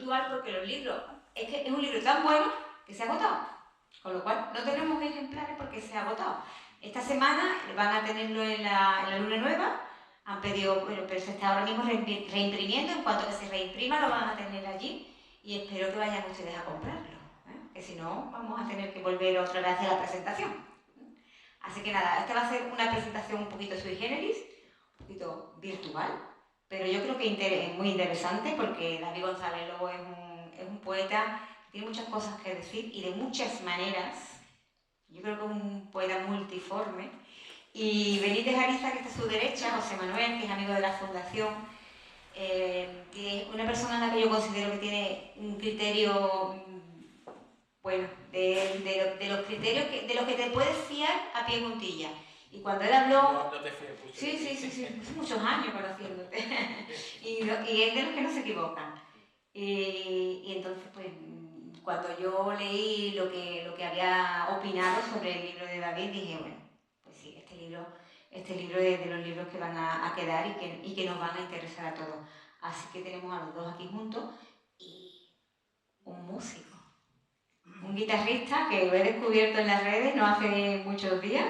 virtual porque los libros, es que es un libro tan bueno que se ha agotado. Con lo cual, no tenemos ejemplares porque se ha agotado. Esta semana van a tenerlo en la Luna Nueva. Han pedido, bueno, pero se está ahora mismo reimprimiendo. En cuanto que se reimprima, lo van a tener allí. Y espero que vayan ustedes a comprarlo. Que si no, vamos a tener que volver otra vez a la presentación. Así que nada, esta va a ser una presentación un poquito sui generis, un poquito virtual, pero yo creo que es muy interesante porque David González Lobo es un poeta que tiene muchas cosas que decir y de muchas maneras. Yo creo que es un poeta multiforme. Y Benítez Ariza, que está a su derecha, José Manuel, que es amigo de la Fundación, que es una persona en la que yo considero que tiene un criterio, bueno, de los criterios de los que te puedes fiar a pie juntilla. Y cuando él habló... No te fíes mucho. Sí, hace muchos años conociéndote. y es de los que no se equivocan. Y entonces, pues, cuando yo leí lo que había opinado sobre el libro de David, dije, bueno, pues sí, este libro es de los libros que van a quedar y que nos van a interesar a todos. Así que tenemos a los dos aquí juntos y un músico, un guitarrista que lo he descubierto en las redes no hace muchos días,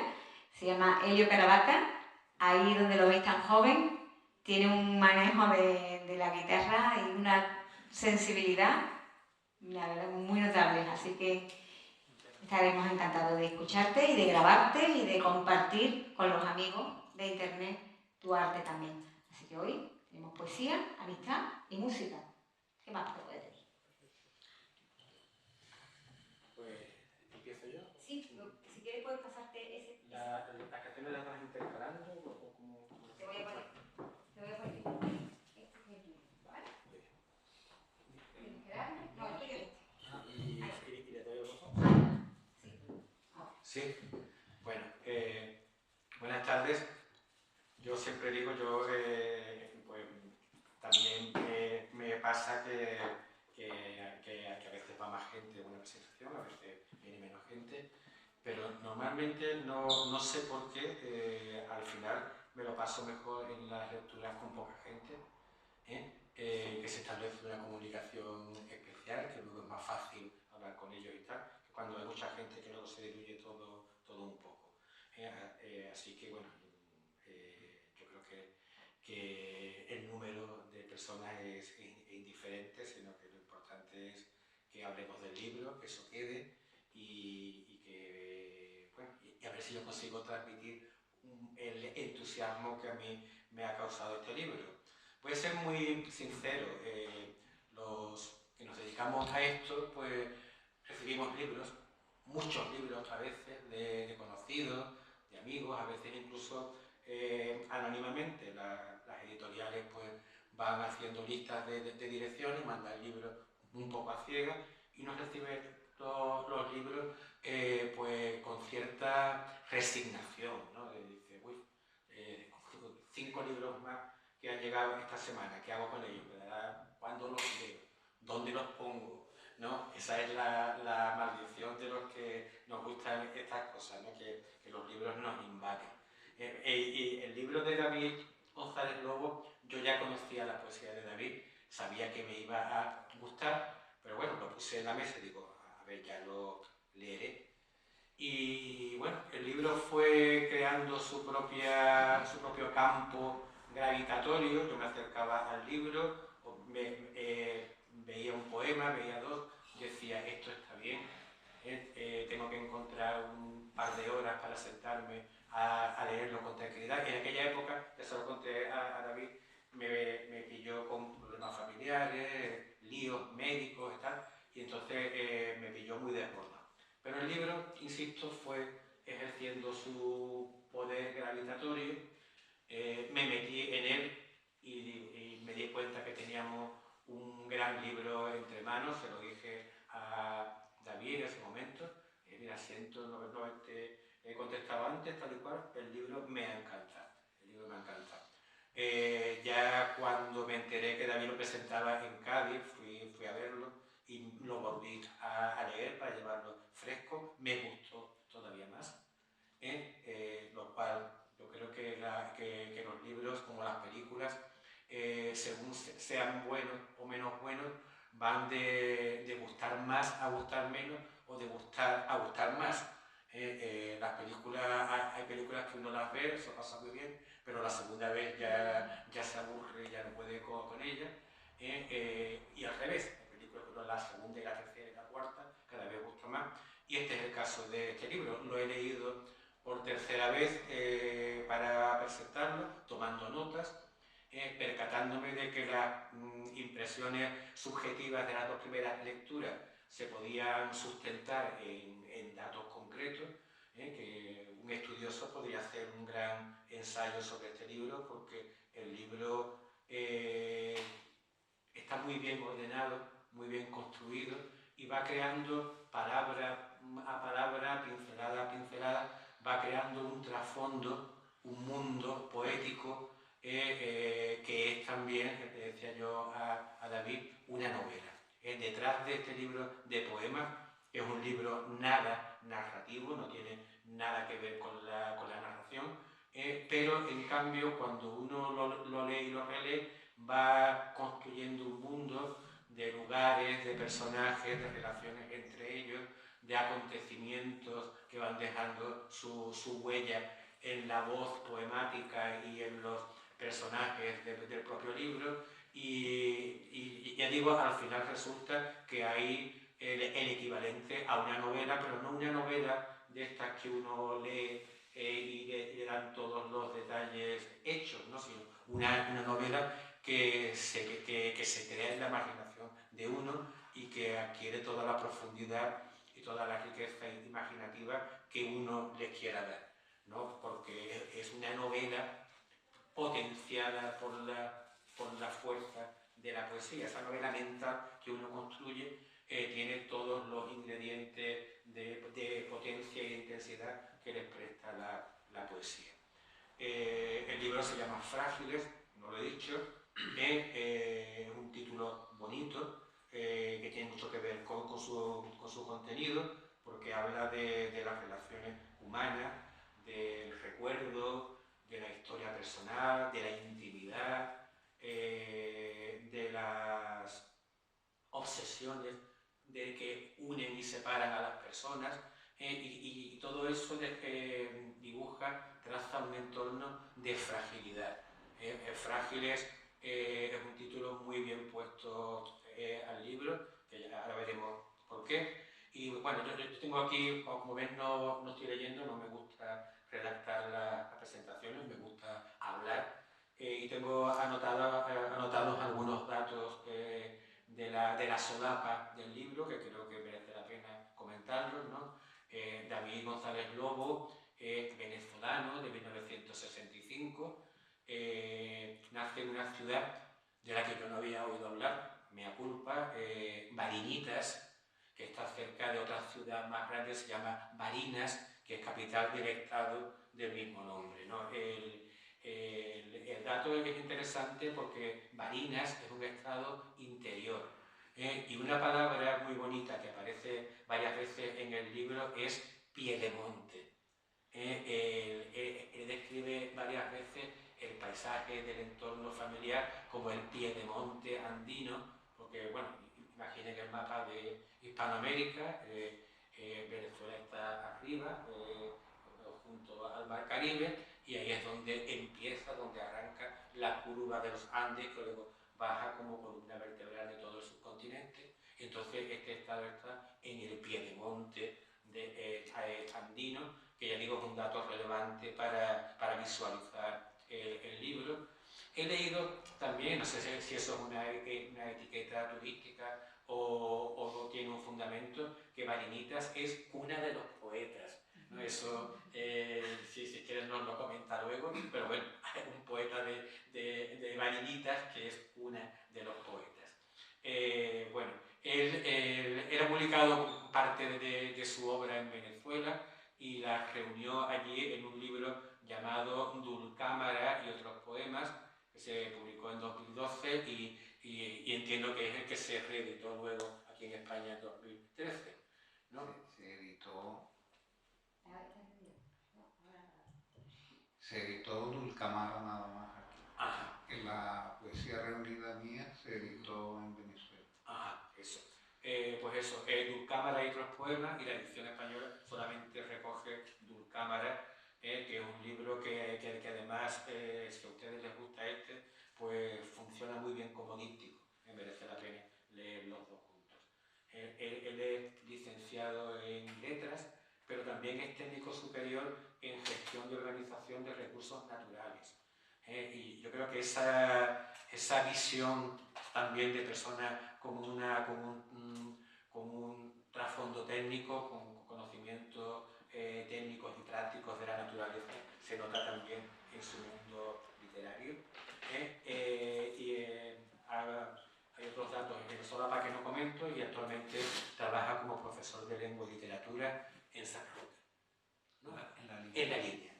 se llama Helio Caravaca, ahí donde lo veis tan joven, tiene un manejo de la guitarra y una sensibilidad, la verdad, muy notable, así que estaremos encantados de escucharte y de grabarte y de compartir con los amigos de internet tu arte también. Así que hoy tenemos poesía, amistad y música. ¿Qué más te puede pedir? Pues, ¿empiezo yo? Sí, si quieres puedes pasarte ese... ¿Las canciones las vas intercalando o cómo? Te voy a poner. Este es el tuyo, ¿vale? ¿Tienes que darme? No, el tuyo es este. ¿Y le doy el botón? Sí. Sí. Bueno, buenas tardes. Yo siempre digo, pues también me pasa que a veces va más gente a una presentación, a veces viene menos gente, pero normalmente no sé por qué al final me lo paso mejor en las lecturas con poca gente, que se establece una comunicación especial, que luego es más fácil hablar con ellos y tal, que cuando hay mucha gente que luego se diluye todo un poco. Así que bueno, yo creo que el número de personas es indiferente, sino que lo importante es que hablemos del libro, que eso quede y que, bueno, y a ver si yo consigo transmitir el entusiasmo que a mí me ha causado este libro. Voy a ser muy sincero, los que nos dedicamos a esto, pues recibimos libros, muchos libros a veces, de conocidos, de amigos, a veces incluso anónimamente. Las editoriales pues van haciendo listas de direcciones, mandan libros un poco a ciegas y nos reciben los libros pues con cierta resignación, ¿no? Dice, uy, 5 libros más que han llegado esta semana, ¿qué hago con ellos? ¿Cuándo los leo? ¿Dónde los pongo? ¿No? Esa es la maldición de los que nos gustan estas cosas, ¿no? Que los libros nos invaden. Y el libro de David González Lobo, yo ya conocía la poesía de David, sabía que me iba a gustar, pero bueno, lo puse en la mesa y digo, a ver, ya lo leeré. Y bueno, el libro fue creando su propio campo gravitatorio. Yo me acercaba al libro, veía un poema, veía dos, decía, esto está bien, tengo que encontrar un par de horas para sentarme a leerlo con tranquilidad. En aquella época, ya se lo conté a David, me pilló con problemas familiares, líos médicos y tal, y entonces me pilló muy desbordado. Pero el libro, insisto, fue ejerciendo su poder gravitatorio, me metí en él y me di cuenta que teníamos un gran libro entre manos. Se lo dije a David en ese momento, mira, siento no haberte contestado antes, tal y cual, el libro me ha encantado, ya cuando me enteré que David lo presentaba en Cádiz, fui a verlo y lo volví a leer para llevarlo fresco, me gustó todavía más, lo cual yo creo que los libros, como las películas, según sean buenos o menos buenos, van de gustar más a gustar menos o de gustar a gustar más. Las películas, hay películas que uno las ve, eso pasa muy bien, pero la segunda vez ya se aburre, ya no puede con ellas. Y al revés, hay películas que uno la segunda y la tercera y la cuarta cada vez gusta más. Y este es el caso de este libro. Lo he leído por tercera vez para presentarlo, tomando notas, percatándome de que las impresiones subjetivas de las dos primeras lecturas se podían sustentar en datos concretos, que un estudioso podría hacer un gran ensayo sobre este libro, porque el libro está muy bien ordenado, muy bien construido y va creando palabra a palabra, pincelada a pincelada, va creando un trasfondo, un mundo poético que es también, le decía yo a David, una novela. Detrás de este libro de poemas es un libro nada narrativo, no tiene nada que ver con la narración, pero en cambio cuando uno lo lee y lo relee, va construyendo un mundo de lugares, de personajes, de relaciones entre ellos, de acontecimientos que van dejando su huella en la voz poemática y en los personajes del propio libro. Y ya digo, al final resulta que hay el equivalente a una novela, pero no una novela de estas que uno lee y le dan todos los detalles hechos, ¿no? Sino una novela que se crea en la imaginación de uno y que adquiere toda la profundidad y toda la riqueza imaginativa que uno les quiera dar, ¿no? Porque es una novela potenciada por la fuerza de la poesía. Esa novela mental que uno construye tiene todos los ingredientes de potencia e intensidad que les presta la poesía. El libro se llama Frágiles, no lo he dicho, es un título bonito que tiene mucho que ver con su contenido, porque habla de las relaciones humanas, del recuerdo, de la historia personal, de la intimidad, de las obsesiones de que unen y separan a las personas, y todo eso dibuja, traza un entorno de fragilidad. Frágiles es un título muy bien puesto al libro, que ya ahora veremos por qué. Y bueno, yo tengo aquí, como ven, no estoy leyendo, no me gusta redactar las presentaciones, me gusta hablar. Y tengo anotados algunos datos de la solapa del libro, que creo que merece la pena comentarlos, ¿no? David González Lobo es venezolano, de 1965, nace en una ciudad de la que yo no había oído hablar, mea culpa, Barinitas, que está cerca de otra ciudad más grande, se llama Barinas, que es capital del estado del mismo nombre, ¿no? El dato es interesante porque Barinas es un estado interior, y una palabra muy bonita que aparece varias veces en el libro es piedemonte. Él describe varias veces el paisaje del entorno familiar como el piedemonte andino, porque, bueno, imaginen el mapa de Hispanoamérica, Venezuela está arriba, junto al Mar Caribe, y ahí es donde empieza, donde arranca la curva de los Andes, que luego baja como columna vertebral de todo el subcontinente. Entonces este estado está en el piedemonte andino, que ya digo es un dato relevante para visualizar el libro. He leído también, no sé si eso es una etiqueta turística o tiene un fundamento, que Barinitas es cuna de los poetas, ¿no? Eso, si quieres nos lo comenta luego, pero bueno, hay un poeta de Barinitas que es cuna de los poetas. Bueno, él ha publicado parte de su obra en Venezuela y la reunió allí en un libro llamado Dulcámara y otros poemas, que se publicó en 2012 y entiendo que es el que se reeditó luego aquí en España en 2013, ¿no? Se editó Dulcamara nada más aquí. Ajá. En la poesía reunida mía se editó en Venezuela. Ajá. pues eso, Dulcámara y otros poemas, y la edición española solamente recoge Dulcámara, que es un libro que además, si a ustedes les gusta pues funciona muy bien como díptico, merece la pena leer los dos juntos. Él es licenciado en letras, pero también es técnico superior en gestión y organización de recursos naturales. Y yo creo que esa visión también de persona con un trasfondo técnico, con conocimientos técnicos y prácticos de la naturaleza, se nota también en su mundo literario. Hay otros datos en Solapa que no comento, y actualmente trabaja como profesor de lengua y literatura en San Roque. ¿No? En la línea.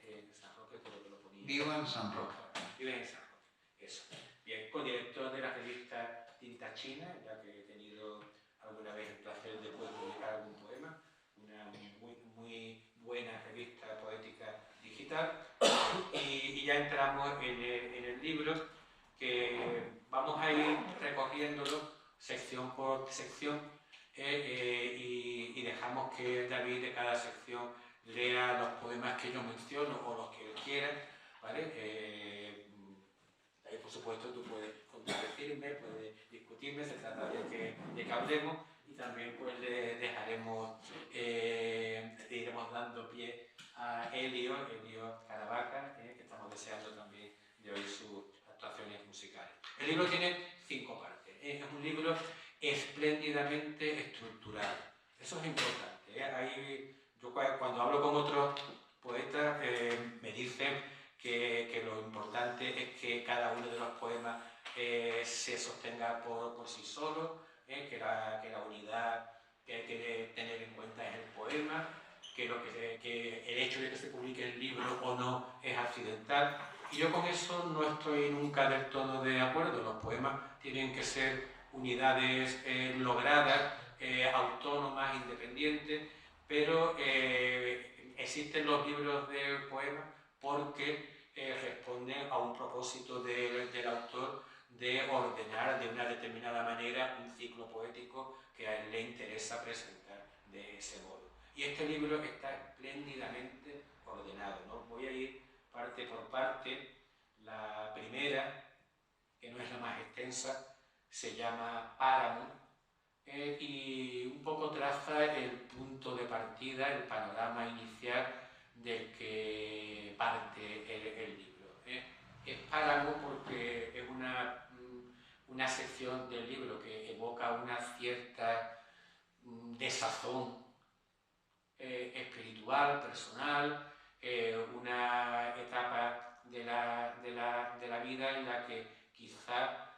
En San Roque, todo que lo ponía. Vivo en San Roque. Vive en San Roque, eso. Bien, codirector de la revista Tinta China, ya que he tenido alguna vez el placer de poder publicar algún poema, una muy buena revista poética digital. Y ya entramos en el libro, que vamos a ir recorriéndolo sección por sección, y dejamos que David de cada sección lea los poemas que yo menciono o los que él quiera, ¿vale? Ahí, por supuesto, tú puedes contradecirme, puedes discutirme, se trata de que hablemos, y también pues le dejaremos, le iremos dando pie a Elio Caravaca, que estamos deseando también de oír sus actuaciones musicales. El libro tiene 5 partes, es un libro espléndidamente estructurado, eso es importante. Yo cuando hablo con otros poetas me dicen que lo importante es que cada uno de los poemas se sostenga por sí solo, que la unidad que hay que tener en cuenta es el poema, que el hecho de que se publique el libro o no es accidental. Y yo con eso no estoy nunca del todo de acuerdo. Los poemas tienen que ser unidades logradas, autónomas, independientes, pero existen los libros de poemas porque responden a un propósito del autor de ordenar de una determinada manera un ciclo poético que a él le interesa presentar de ese modo. Y este libro está espléndidamente ordenado, ¿no? Voy a ir parte por parte. La primera, que no es la más extensa, se llama Páramo, y un poco traza el punto de partida, el panorama inicial del que parte el libro. Es Páramo porque es una sección del libro que evoca una cierta desazón espiritual, personal, una etapa de la vida en la que quizá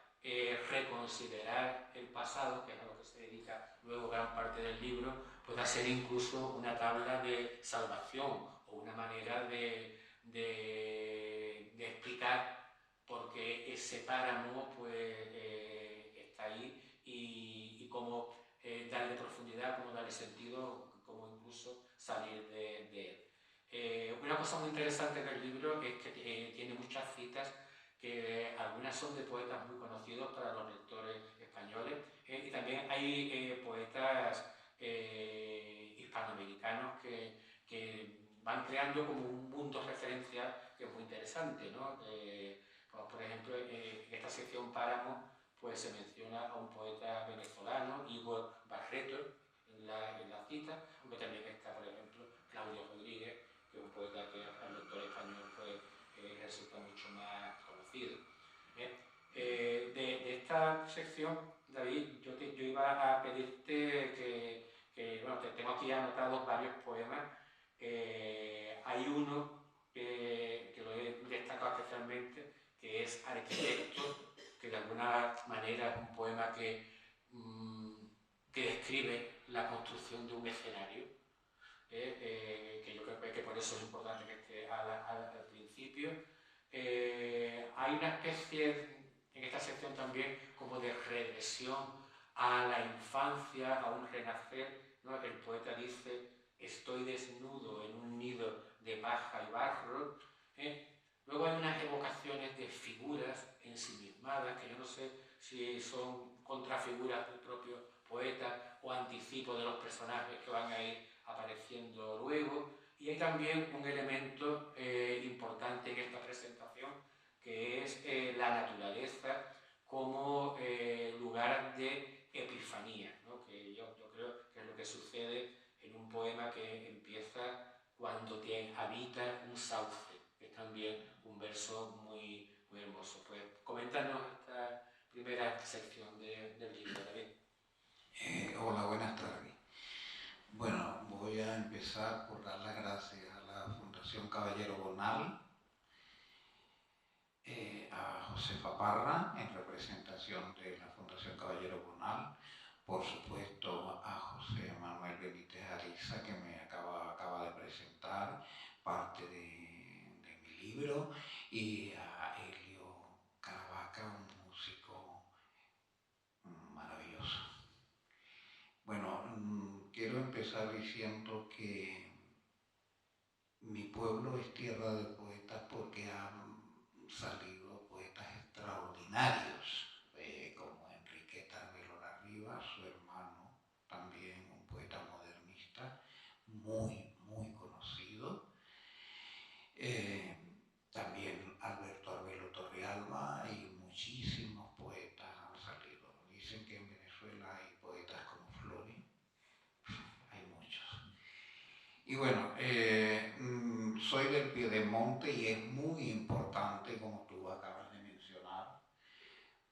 reconsiderar el pasado, que es a lo que se dedica luego gran parte del libro, pueda ser incluso una tabla de salvación o una manera de explicar por qué ese páramo pues, está ahí, y cómo darle profundidad, cómo darle sentido, cómo incluso salir de él. Una cosa muy interesante del libro es que tiene muchas citas, que algunas son de poetas muy conocidos para los lectores españoles, y también hay poetas hispanoamericanos que van creando como un mundo referencial que es muy interesante, ¿no? Pues, por ejemplo, en esta sección Páramo pues se menciona a un poeta venezolano, Igor Barreto, en la cita, aunque también está, por ejemplo, Claudio Rodríguez, que es un poeta que al lector español pues, resulta mucho más conocido. De esta sección, David, yo iba a pedirte bueno, tengo aquí anotados varios poemas. Hay uno que lo he destacado especialmente, que es Arquitecto, que de alguna manera es un poema que describe la construcción de un escenario, que yo creo que por eso es importante que esté al principio. Hay una especie, en esta sección también, como de regresión a la infancia, a un renacer, ¿no? El poeta dice: estoy desnudo en un nido de paja y barro. Luego hay unas evocaciones de figuras ensimismadas, que yo no sé si son contrafiguras del propio poeta o anticipo de los personajes que van a ir apareciendo luego. Y hay también un elemento importante en esta presentación, que es la naturaleza como lugar de epifanía, ¿no? Que yo creo que es lo que sucede en un poema que empieza cuando te habita un sauce, que es también un verso muy, muy hermoso. Pues coméntanos esta primera sección del libro, David. Hola, buenas tardes. Bueno, voy a empezar por dar las gracias a la Fundación Caballero Bonal, a Josefa Parra, en representación de la Fundación Caballero Bonal, por supuesto a José Manuel Benítez Ariza, que me acaba de presentar parte de mi libro, y a Helio Caravaca, un músico maravilloso. Bueno, quiero empezar diciendo que mi pueblo es tierra de poetas porque han salido poetas extraordinarios, como Enriqueta Velola Rivas, su hermano, también un poeta modernista muy, muy conocido. También Alberto Arbelo Torrealba y muchísimos poetas han salido. Dicen que en Venezuela hay poetas como Flori, hay muchos. Y bueno, soy del Piedemonte y es muy importante, como tú acabas de mencionar,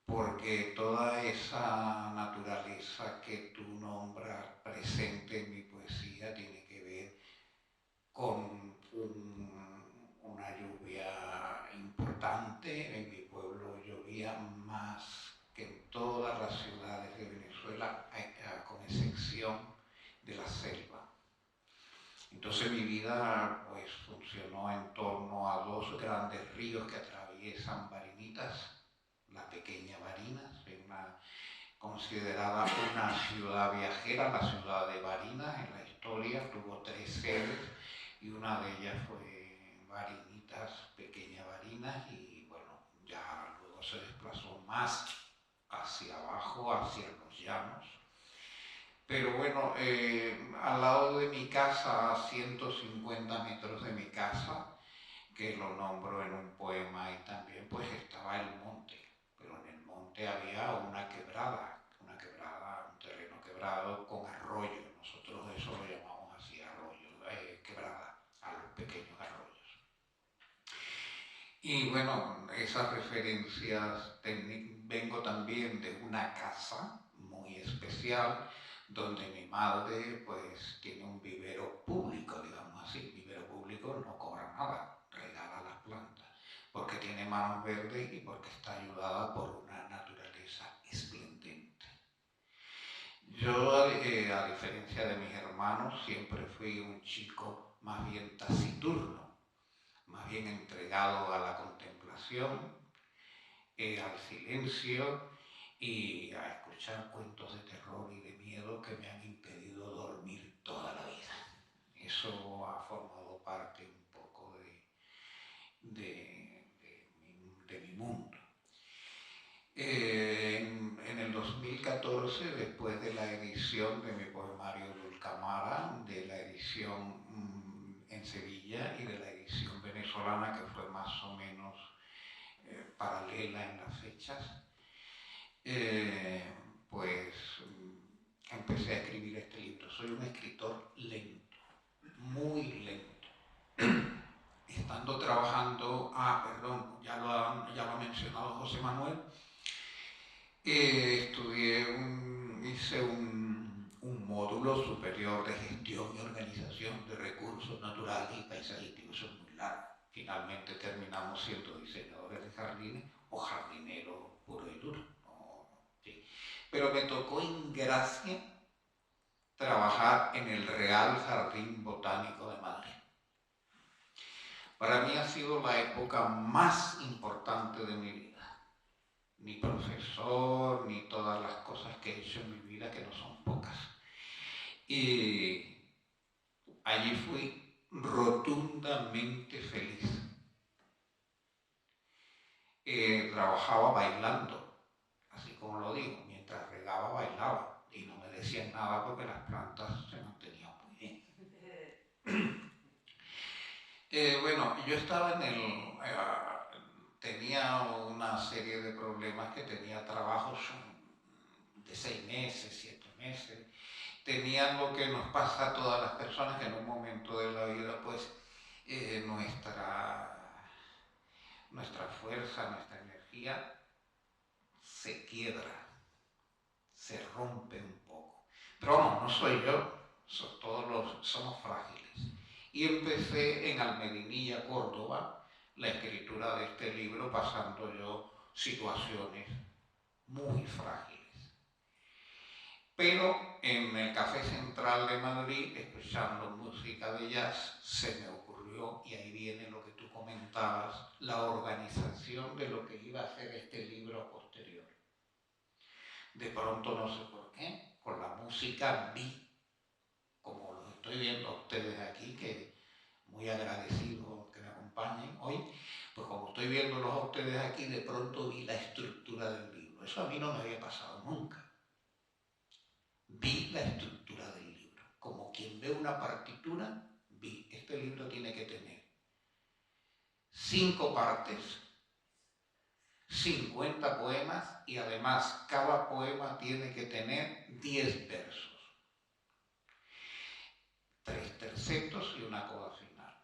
porque toda esa naturaleza que tú nombras presente en mi poesía tiene que ver con una lluvia importante. En mi pueblo llovía más que en todas las ciudades de Venezuela, con excepción de la selva. Entonces mi vida pues funcionó en torno a dos grandes ríos que atraviesan Barinitas, la pequeña Barinas, considerada una ciudad viajera, la ciudad de Barinas en la historia, tuvo 3 sedes y una de ellas fue Barinitas, pequeña Barinas, y bueno, ya luego se desplazó más hacia abajo, hacia los llanos. Pero bueno, al lado de mi casa, a 150 metros de mi casa, que lo nombro en un poema, y también pues estaba el monte, pero en el monte había una quebrada, un terreno quebrado con arroyo. Nosotros eso lo llamamos así, arroyo, quebrada, a los pequeños arroyos. Y bueno, esas referencias, vengo también de una casa muy especial, donde mi madre pues tiene un vivero público, digamos así. Vivero público no cobra nada, regala las plantas, porque tiene manos verdes y porque está ayudada por una naturaleza esplendente. Yo, a diferencia de mis hermanos, siempre fui un chico más bien taciturno, más bien entregado a la contemplación, al silencio y a escuchar cuentos de terror y de miedo que me han impedido dormir toda la vida. Eso ha formado parte un poco de mi mundo. En el 2014, después de la edición de mi poemario Dulcamara, de la edición en Sevilla y de la edición venezolana, que fue más o menos paralela en las fechas, pues empecé a escribir este libro. Soy un escritor lento, muy lento. Estando trabajando, ya lo ha mencionado José Manuel, hice un módulo superior de gestión y organización de recursos naturales y paisajísticos. Eso es muy largo. Finalmente terminamos siendo diseñadores de jardines o jardineros puro y duro. Sí. Pero me tocó en gracia trabajar en el Real Jardín Botánico de Madrid. Para mí ha sido la época más importante de mi vida. Ni profesor, ni todas las cosas que he hecho en mi vida, que no son pocas. Y allí fui rotundamente feliz. Trabajaba bailando, así como lo digo, mientras nada porque las plantas se mantenían muy bien. Bueno, yo estaba tenía una serie de problemas, que tenía trabajos de 6 meses, 7 meses. Tenía lo que nos pasa a todas las personas, que en un momento de la vida, pues, nuestra fuerza, nuestra energía se quiebra, se rompe un poco. Pero vamos, no soy yo, somos frágiles. Y empecé en Almedinilla, Córdoba, la escritura de este libro, pasando yo situaciones muy frágiles. Pero en el Café Central de Madrid, escuchando música de jazz, se me ocurrió, y ahí viene lo que tú comentabas, la organización de lo que iba a ser este libro posterior. De pronto, no sé por qué, con la música vi, como los estoy viendo a ustedes aquí, que muy agradecido que me acompañen hoy, pues como estoy viéndolos a ustedes aquí, de pronto vi la estructura del libro. Eso a mí no me había pasado nunca. Vi la estructura del libro. Como quien ve una partitura, vi, este libro tiene que tener 5 partes, 50 poemas, y además cada poema tiene que tener 10 versos, 3 tercetos y una coda final.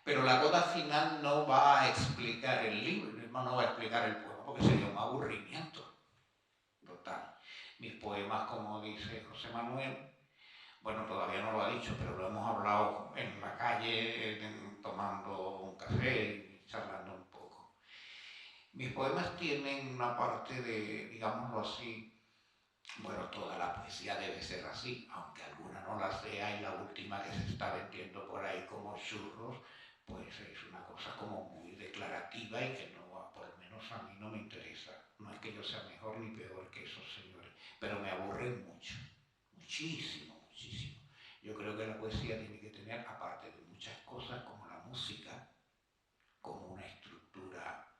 Pero la coda final no va a explicar el libro, no va a explicar el poema, porque sería un aburrimiento total. Mis poemas, como dice José Manuel, bueno, todavía no lo ha dicho, pero lo hemos hablado en la calle, tomando un café y charlando un poco. Mis poemas tienen una parte de, digámoslo así, bueno, toda la poesía debe ser así, aunque alguna no la sea, y la última que se está vendiendo por ahí como churros, pues es una cosa como muy declarativa y que no, por lo menos a mí no me interesa. No es que yo sea mejor ni peor que esos señores, pero me aburren mucho, muchísimo, muchísimo. Yo creo que la poesía tiene que tener, aparte de muchas cosas como la música, como una estructura,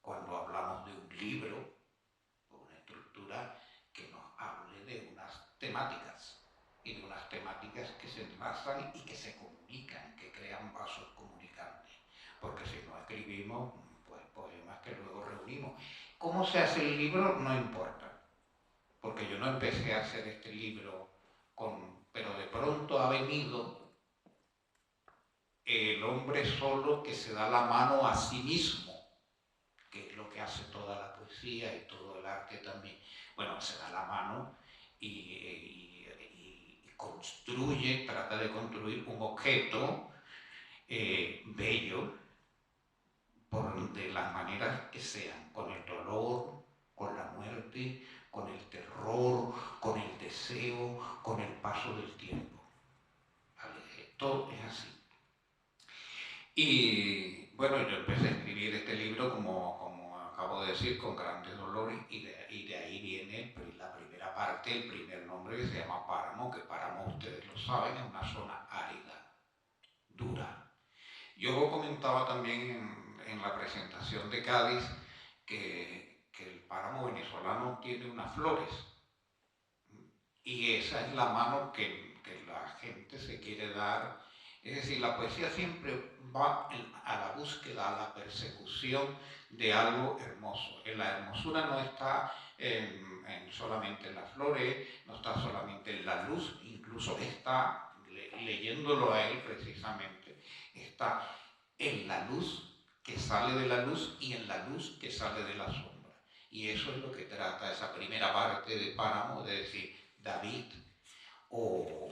cuando hablamos de un libro, una estructura que nos hable de unas temáticas, y de unas temáticas que se enlazan y que se comunican, que crean vasos comunicantes, porque si no escribimos pues poemas que luego reunimos. ¿Cómo se hace el libro? No importa, porque yo no empecé a hacer este libro pero de pronto ha venido el hombre solo que se da la mano a sí mismo, que es lo que hace toda la poesía y todo el arte también. Bueno, se da la mano y construye, trata de construir un objeto bello, de las maneras que sean, con el dolor, con la muerte, con el terror, con el deseo, con el paso del tiempo. ¿Vale? Todo es así. Y bueno, yo empecé a escribir este libro, como acabo de decir, con grandes dolores, y de ahí viene la primera parte, el primer nombre, que se llama Páramo, que Páramo, ustedes lo saben, es una zona árida, dura. Yo comentaba también en la presentación de Cádiz que el páramo venezolano tiene unas flores, y esa es la mano que la gente se quiere dar. Es decir, la poesía siempre va a la búsqueda, a la persecución de algo hermoso. La hermosura no está solamente en las flores, no está solamente en la luz, incluso está, leyéndolo a él precisamente, está en la luz que sale de la luz y en la luz que sale de la sombra. Y eso es lo que trata esa primera parte de Páramo, de decir, David o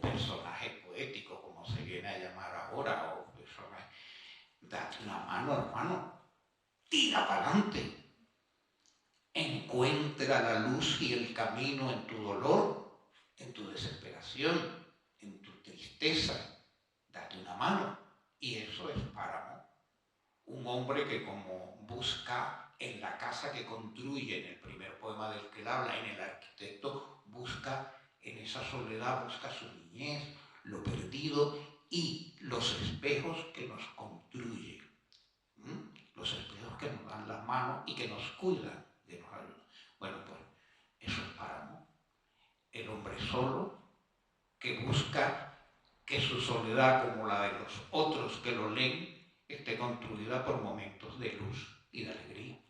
personaje poético, como se viene a llamar ahora, o personaje, date una mano, hermano, tira para adelante, encuentra la luz y el camino en tu dolor, en tu desesperación, en tu tristeza, date una mano. Y eso es Páramo, un hombre que como busca en la casa que construye, en el primer poema del que él habla, en el arquitecto, busca en esa soledad, busca su niñez, lo perdido y los espejos que nos construyen, los espejos que nos dan las manos y que nos cuidan, que nos ayudan. Bueno, pues eso es Páramo. hombre solo que busca que su soledad, como la de los otros que lo leen, esté construida por momentos de luz y de alegría.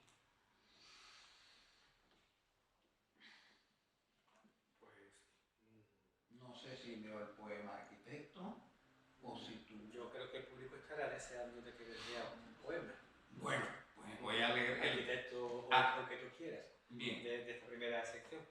No sé si leo el poema Arquitecto o si tú... Yo creo que el público estará deseando de que les lea un poema. Bueno, pues voy a leer el Arquitecto o el que tú quieras. Bien. De esta primera sección.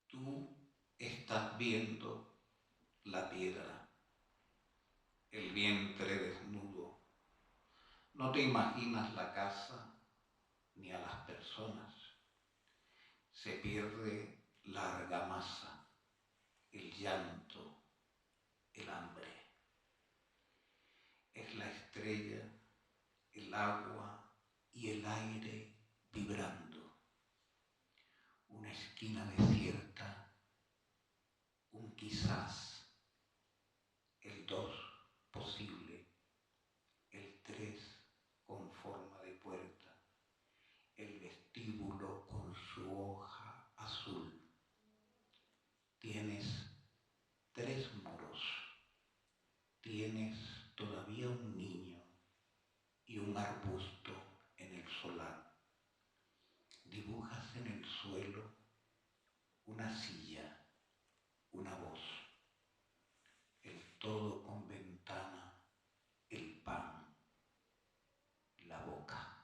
Tú estás viendo la piedra, el vientre desnudo. No te imaginas la casa ni a las personas. Se pierde la argamasa, el llanto, el hambre. Es la estrella, el agua y el aire vibrando. Una esquina desierta, un quizás, el 2 posible, el 3 con forma de puerta, el vestíbulo con su hoja azul. Tienes 3 muros, tienes todavía un niño y un arbusto en el solar. Dibujas en el suelo una silla, una voz, el todo con ventana, el pan, la boca.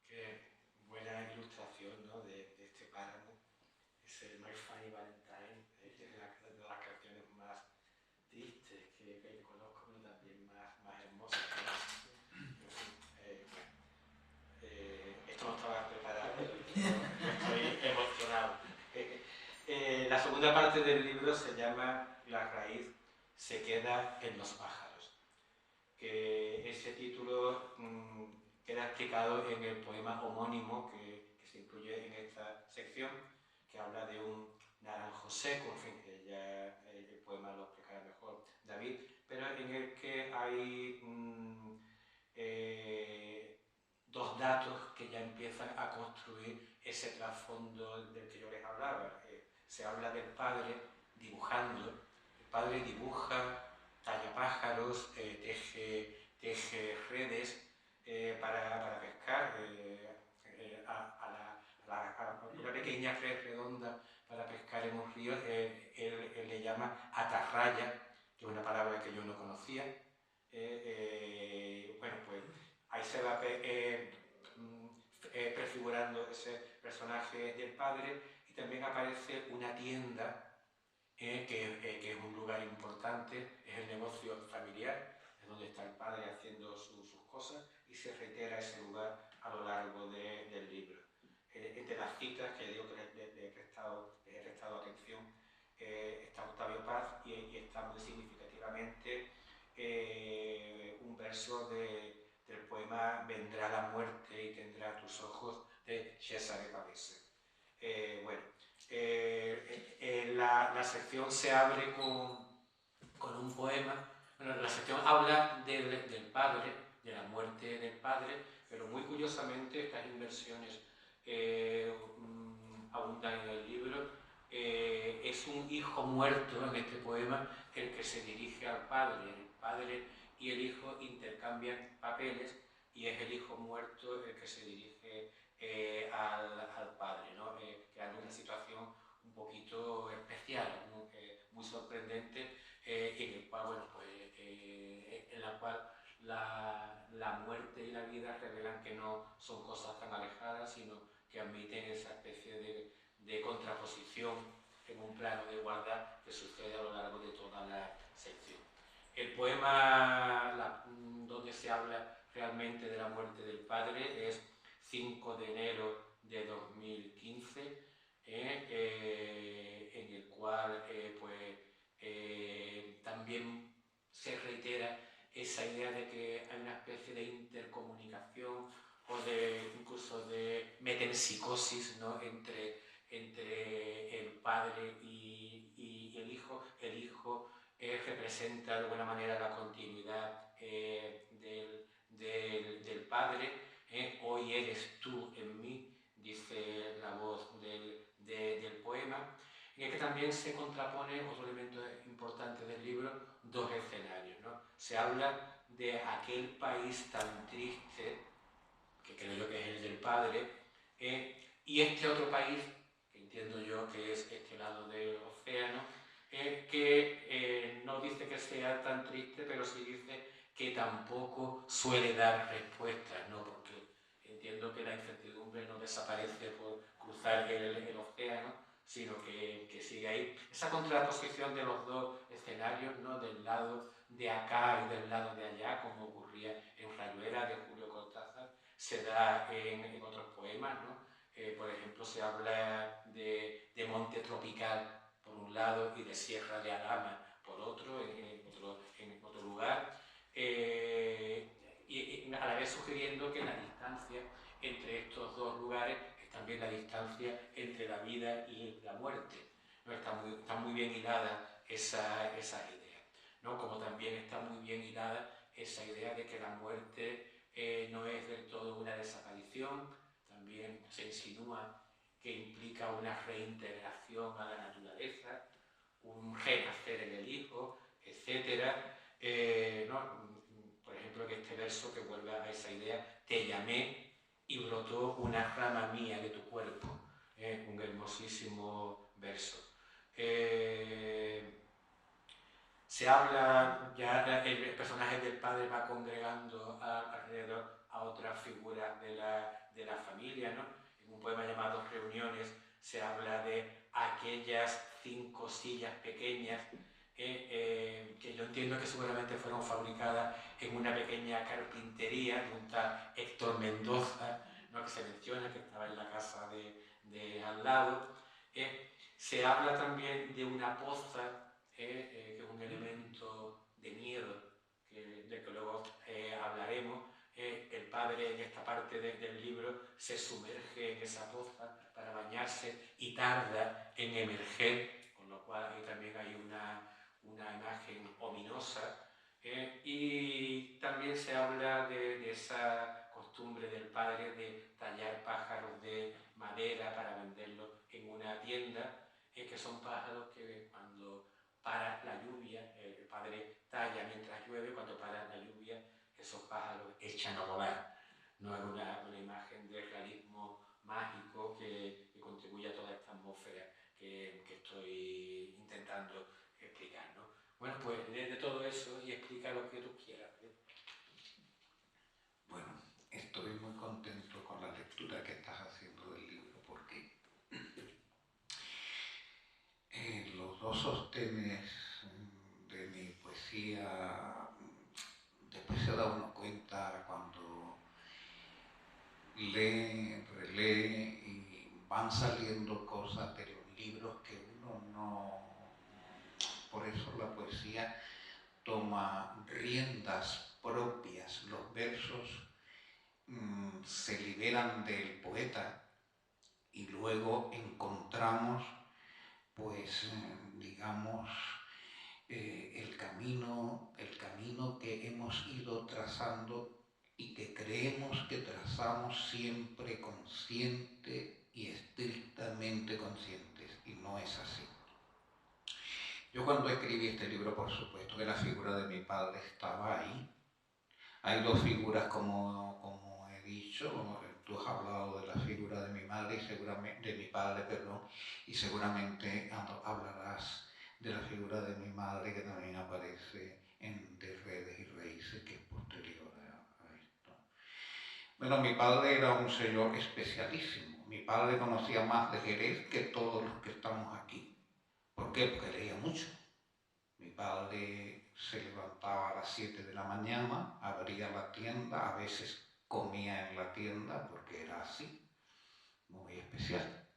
Qué buena ilustración, ¿no? de este páramo. Es el My Funny Valentine, es de las canciones más tristes que conozco, pero también más hermosas. En fin, esto no estaba preparado, estoy emocionado. La segunda parte del libro se llama La raíz se queda en los pájaros, que ese título queda explicado en el poema homónimo que se incluye en esta sección, que habla de un naranjo seco, en fin, que ya el poema lo explicará mejor David, pero en el que hay dos datos que ya empiezan a construir ese trasfondo del que yo les hablaba. Se habla del padre dibujando, el padre dibuja, talla pájaros, teje redes para pescar a una pequeña red redonda para pescar en un río. Él le llama atarraya, que es una palabra que yo no conocía. Bueno, pues ahí se va prefigurando ese personaje del padre, y también aparece una tienda que es un lugar importante, es el negocio familiar, es donde está el padre haciendo sus cosas, y se reitera ese lugar a lo largo del libro. de las citas que digo que le he prestado atención, está Octavio Paz y está muy significativamente un verso del poema Vendrá la muerte y tendrá tus ojos, de Cesare Pavese. Bueno, la sección se abre con un poema. Bueno, la sección habla del padre, de la muerte del padre, pero muy curiosamente estas inversiones abundan en el libro. Es un hijo muerto en este poema el que se dirige al padre. El padre y el hijo intercambian papeles y es el hijo muerto el que se dirige al padre, ¿no? Creando una situación un poquito especial, muy sorprendente, en el cual, bueno, pues, en la cual la muerte y la vida revelan que no son cosas tan alejadas, sino que admiten esa especie de contraposición en un plano de igualdad que sucede a lo largo de toda la sección. El poema donde se habla realmente de la muerte del padre es 5 de enero de 2015, en el cual también se reitera esa idea de que hay una especie de intercomunicación o incluso de metempsicosis, ¿no? entre el padre y el hijo. El hijo representa de alguna manera la continuidad del padre. Hoy eres tú en mí, dice la voz del poema, en el que también se contrapone otro elemento importante del libro, dos escenarios, ¿no? Se habla de aquel país tan triste, que creo yo que es el del padre, y este otro país, que entiendo yo que es este lado del océano, que no dice que sea tan triste, pero sí dice que tampoco suele dar respuestas, ¿no? Porque entiendo que la incertidumbre no desaparece por cruzar el océano, sino que sigue ahí. Esa contraposición de los dos escenarios, ¿no? Del lado de acá y del lado de allá, como ocurría en Rayuela de Julio Cortázar, se da en otros poemas, ¿no? Por ejemplo, se habla de monte tropical por un lado y de sierra de Alhama por otro, en otro lugar, y a la vez sugiriendo que la distancia entre estos dos lugares es también la distancia entre la vida y la muerte, ¿no? Está muy bien hilada esa idea, ¿no? Como también está muy bien hilada esa idea de que la muerte no es del todo una desaparición, también se insinúa que implica una reintegración a la naturaleza, un renacer en el hijo, etc. ¿No? Por ejemplo, que este verso que vuelve a esa idea, te llamé y brotó una rama mía de tu cuerpo, un hermosísimo verso. Se habla, ya el personaje del padre va congregando alrededor a otras figuras de la familia, ¿no? En un poema llamado Reuniones se habla de aquellas 5 sillas pequeñas que yo entiendo que seguramente fueron fabricadas en una pequeña carpintería de un tal Héctor Mendoza, ¿no? Que se menciona que estaba en la casa de al lado. Se habla también de una poza, que es un elemento de miedo, de que luego hablaremos. El padre en esta parte del libro se sumerge en esa poza para bañarse y tarda en emerger, con lo cual ahí también hay una imagen ominosa. Y también se habla de esa costumbre del padre de tallar pájaros de madera para venderlos en una tienda, que son pájaros que cuando para la lluvia, el padre talla mientras llueve, cuando para la lluvia esos pájaros echan a volar. No es una imagen de realismo mágico que contribuye a toda esta atmósfera que estoy intentando explicar, ¿no? Bueno, pues lee de todo eso y explica lo que tú quieras, ¿eh? Bueno, estoy muy contento con la lectura que estás haciendo del libro porque los dos sostenes de mi poesía, después se da uno cuenta cuando lee, relee y van saliendo cosas de los libros que uno no... Por eso la poesía toma riendas propias, los versos se liberan del poeta y luego encontramos, pues, digamos, el camino que hemos ido trazando y que creemos que trazamos siempre consciente y estrictamente conscientes, y no es así. Yo cuando escribí este libro, por supuesto que la figura de mi padre estaba ahí. Hay dos figuras, como he dicho, tú has hablado de la figura de mi madre y seguramente, de mi padre, perdón, y seguramente hablarás de la figura de mi madre que también aparece en De Redes y Raíces, que es posterior a esto. Bueno, mi padre era un señor especialísimo. Mi padre conocía más de Jerez que todos los que estamos aquí. ¿Por qué? Porque leía mucho. Mi padre se levantaba a las 7 de la mañana, abría la tienda, a veces comía en la tienda porque era así, muy especial,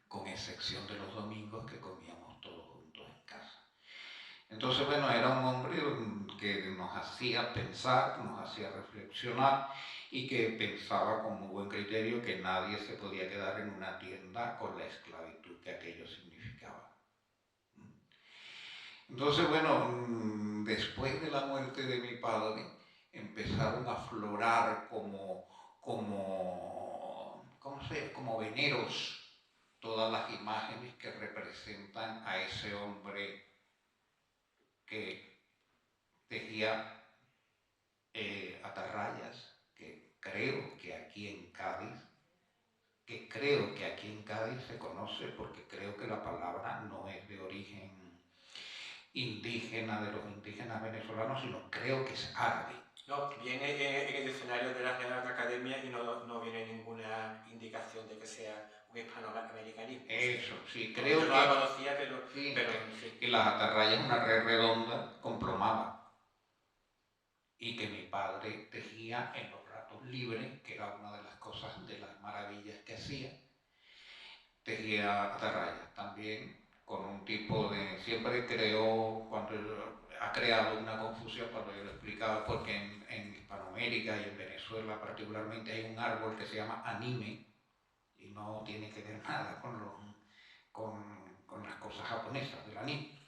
con excepción de los domingos que comíamos todos juntos en casa. Entonces, bueno, era un hombre que nos hacía pensar, nos hacía reflexionar y que pensaba con muy buen criterio que nadie se podía quedar en una tienda con la esclavitud que aquello significaba. Entonces, bueno, después de la muerte de mi padre, empezaron a aflorar como veneros todas las imágenes que representan a ese hombre que tejía atarrayas, que creo que aquí en Cádiz se conoce, porque creo que la palabra no es de origen indígena de los indígenas venezolanos, sino creo que es árabe. No, viene en el diccionario de la Real Academia y no viene ninguna indicación de que sea un hispanoamericanismo. Eso, sí, creo que... Yo no la conocía, pero... Sí, sí. que las atarrayas es una red redonda con plomada y que mi padre tejía en los ratos libres, que era una de las cosas, de las maravillas que hacía, tejía atarrayas también con un tipo de... Siempre ha creado una confusión cuando yo lo explicaba, porque en Hispanoamérica y en Venezuela particularmente hay un árbol que se llama anime y no tiene que ver nada con las cosas japonesas del anime.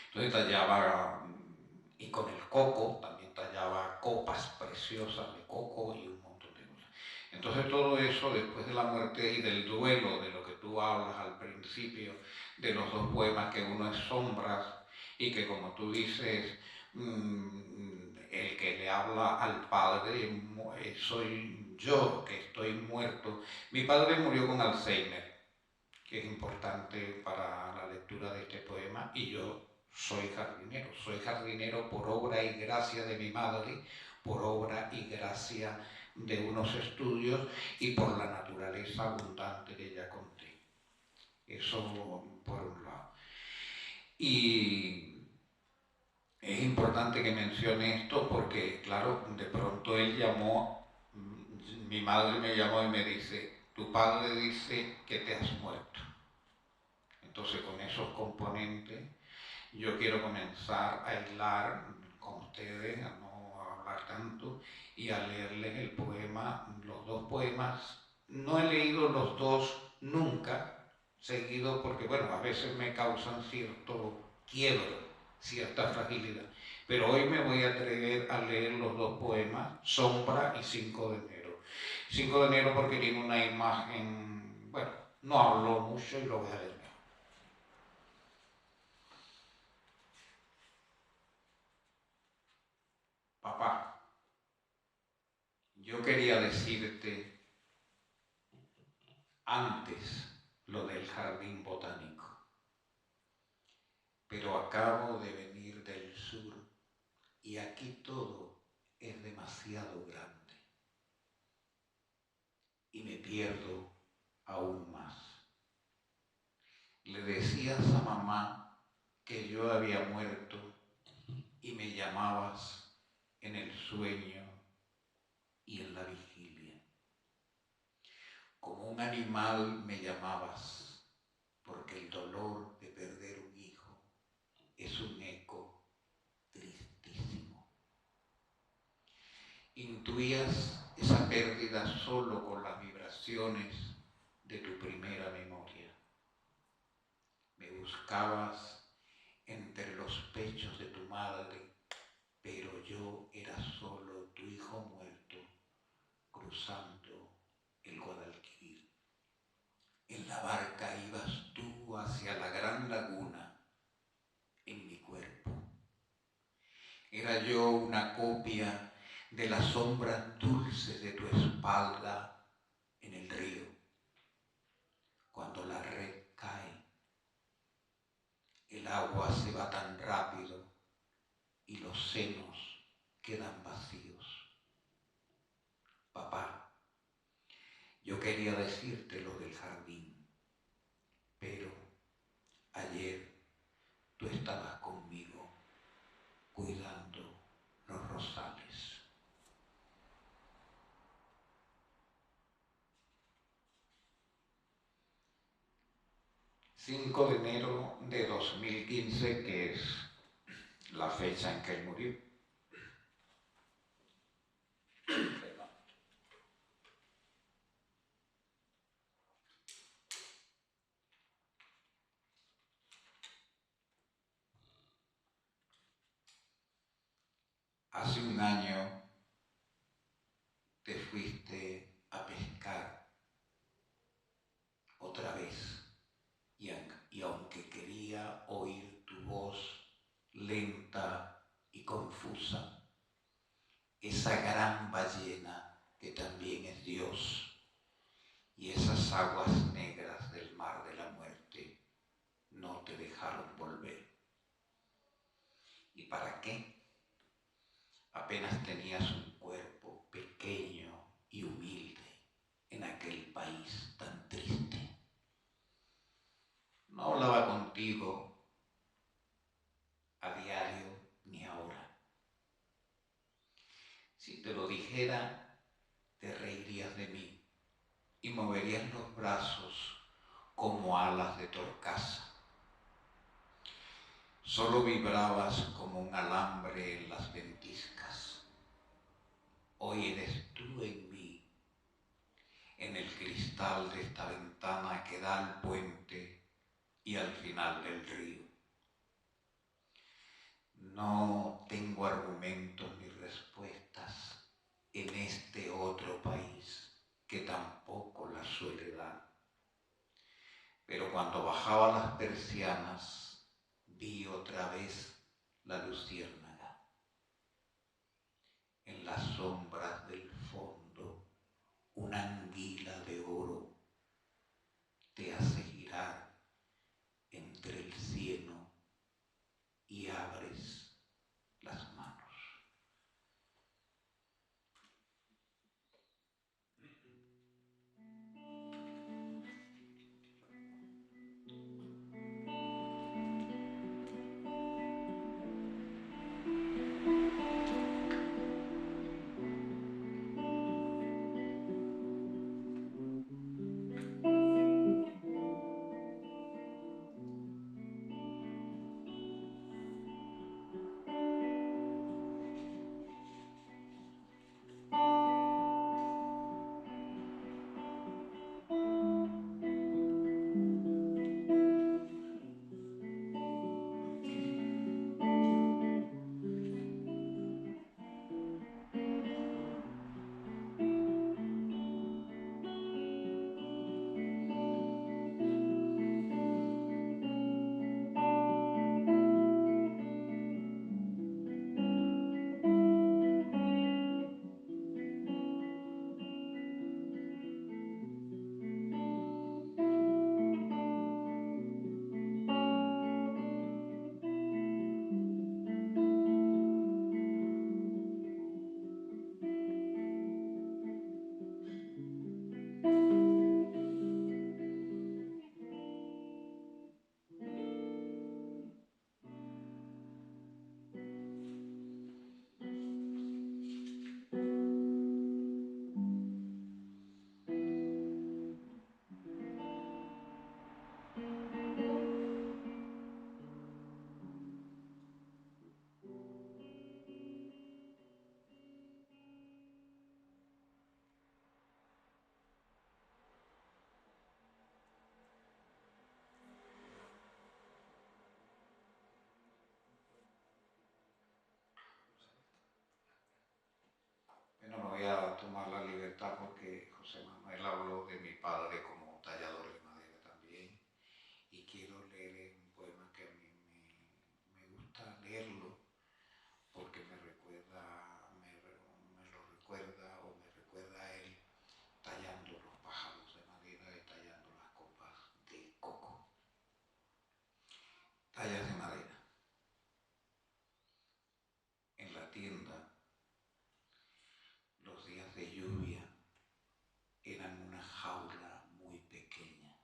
Entonces tallaba, y con el coco, también tallaba copas preciosas de coco y un montón de cosas. Entonces todo eso, después de la muerte y del duelo, de lo que tú hablas al principio, de los dos poemas, que uno es Sombras, y que como tú dices, el que le habla al padre, soy yo, que estoy muerto. Mi padre murió con Alzheimer, que es importante para la lectura de este poema, y yo soy jardinero por obra y gracia de mi madre, por obra y gracia de unos estudios y por la naturaleza abundante que ya conté. Eso por un lado. Y es importante que mencione esto porque, claro, de pronto mi madre me llamó y me dice, tu padre dice que te has muerto. Entonces, con esos componentes, yo quiero comenzar a hilar con ustedes, a no hablar tanto, y a leerles el poema, los dos poemas. No he leído los dos nunca seguido porque, bueno, a veces me causan cierto quiebro, cierta fragilidad. Pero hoy me voy a atrever a leer los dos poemas, Sombra y 5 de enero. 5 de enero porque tiene una imagen, bueno, no hablo mucho y lo voy a leer. Papá, yo quería decirte antes lo del jardín botánico, pero acabo de venir del sur y aquí todo es demasiado grande y me pierdo aún más. Le decías a mamá que yo había muerto y me llamabas en el sueño y en la vigilia. Como un animal me llamabas, porque el dolor de perder un hijo es un eco tristísimo. Intuías esa pérdida solo con las vibraciones de tu primera memoria. Me buscabas entre los pechos de tu madre, pero yo era solo tu hijo muerto cruzando el Guadalquivir. En la barca ibas tú hacia la gran laguna en mi cuerpo. Era yo una copia de las sombras dulces de tu espalda en el río. Cuando la red cae, el agua se va tan rápido y los senos quedan vacíos. Papá, yo quería decirte lo del jardín, pero ayer tú estabas conmigo cuidando los rosales. 5 de enero de 2015, que es la fecha en que él murió. Hace un año te fuiste a pescar otra vez y aunque quería oír tu voz lenta y confusa, esa gran ballena que también es Dios y esas aguas negras del mar de la muerte no te dejaron volver. ¿Y para qué? Apenas tenías un cuerpo pequeño y humilde en aquel país tan triste. No hablaba contigo a diario ni ahora. Si te lo dijera, te reirías de mí y moverías los brazos como alas de torcaza. Solo vibrabas como un alambre en las ventiscas. Hoy eres tú en mí, en el cristal de esta ventana que da al puente y al final del río. No tengo argumentos ni respuestas en este otro país que tampoco las suele dar. Pero cuando bajaba las persianas, vi otra vez la luciérnaga. En las sombras del fondo, una anguila de oro te hace girar entre el cieno y abres las manos. no me voy a tomar la libertad porque José Manuel habló de mi padre como tallador de madera también, y quiero leer un poema que a mí me gusta leerlo porque me lo recuerda o me recuerda a él tallando los pájaros de madera y tallando las copas de coco. Tallas de madera. En la tienda, los días de lluvia eran una jaula muy pequeña.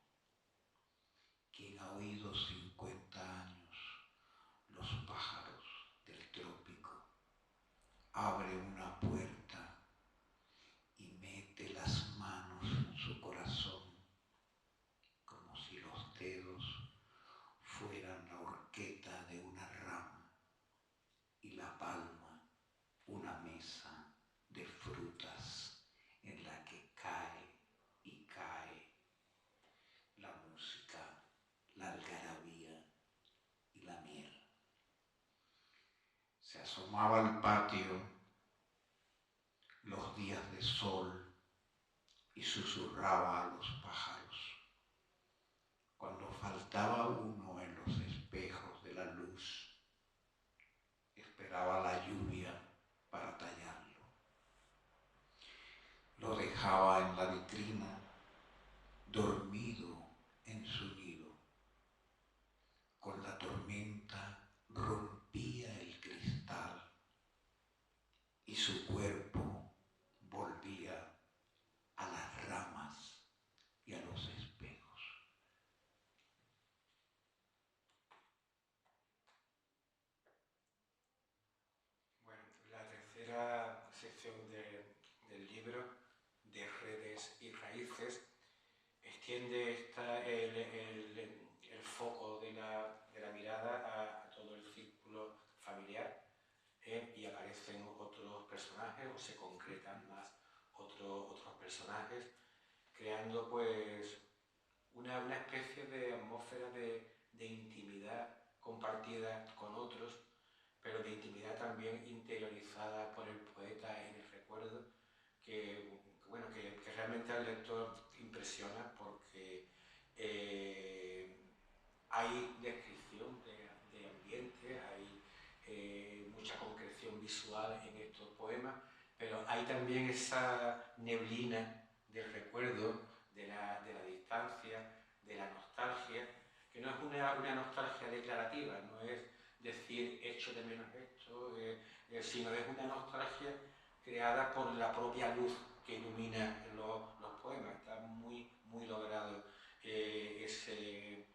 Quien ha oído 50 años los pájaros del trópico abre una puerta y mete las manos en su corazón como si los dedos fueran la horqueta de una rama y la palma una mesa de frutas en la que cae y cae la música, la algarabía y la miel. Se asomaba al patio los días de sol y susurraba a los pájaros. Cuando faltaba uno en los espejos de la luz, esperaba la lluvia para tallarlo. Lo dejaba en la vitrina, dormido en su nido. Con la tormenta rompía el cristal y su cuerpo volvía a las ramas y a los espejos. Bueno, la tercera sección del libro, de redes y raíces, extiende el foco de la mirada a todo el círculo familiar, y aparecen otros personajes o se concretan más otros personajes, creando pues una especie de atmósfera de intimidad compartida con otros, pero de intimidad también interiorizada por el poeta en el recuerdo, que realmente al lector impresiona porque hay descripción de ambiente, hay mucha concreción visual en estos poemas, pero hay también esa neblina del recuerdo, de la distancia, de la nostalgia, que no es una nostalgia declarativa, no es decir echo de menos esto, sino es una nostalgia creada por la propia luz que ilumina los poemas. Está muy, muy logrado ese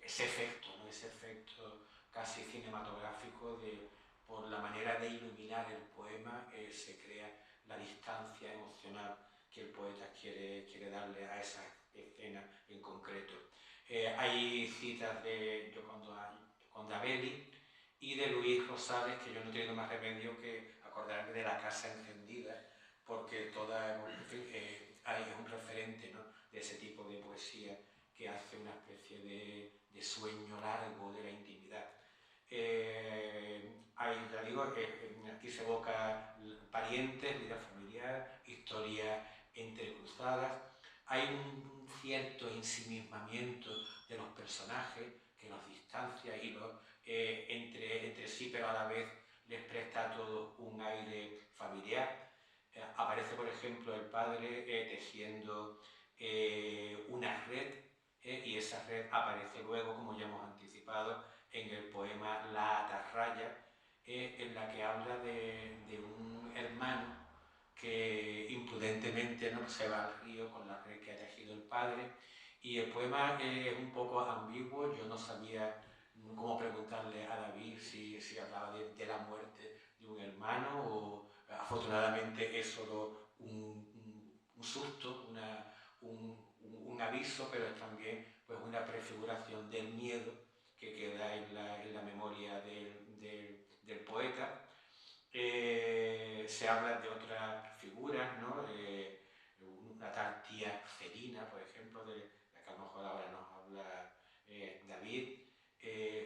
efecto, ¿no? Ese efecto casi cinematográfico por la manera de iluminar el poema, se crea la distancia emocional que el poeta quiere darle a esa escena en concreto. Hay citas de Gioconda Belli y de Luis Rosales, que yo no tengo más remedio que acordarme de La casa encendida, porque es un referente, ¿no?, de ese tipo de poesía que hace una especie de sueño largo de la intimidad. Aquí se evoca parientes, vida familiar, historia entrecruzadas. Hay un cierto ensimismamiento de los personajes que los distancia y los entre sí, pero a la vez les presta a todos un aire familiar. Aparece, por ejemplo, el padre tejiendo una red, y esa red aparece luego, como ya hemos anticipado, en el poema La atarraya, en la que habla de un hermano que imprudentemente, ¿no?, se va al río con la red que ha tejido el padre, y el poema es un poco ambiguo. Yo no sabía cómo preguntarle a David si hablaba de la muerte de un hermano o afortunadamente es solo un susto, un aviso, pero es también pues, una prefiguración del miedo que queda en la memoria del poeta. Se habla de otras figuras, ¿no? Una tal tía Celina, por ejemplo, de la que a lo mejor ahora nos habla David.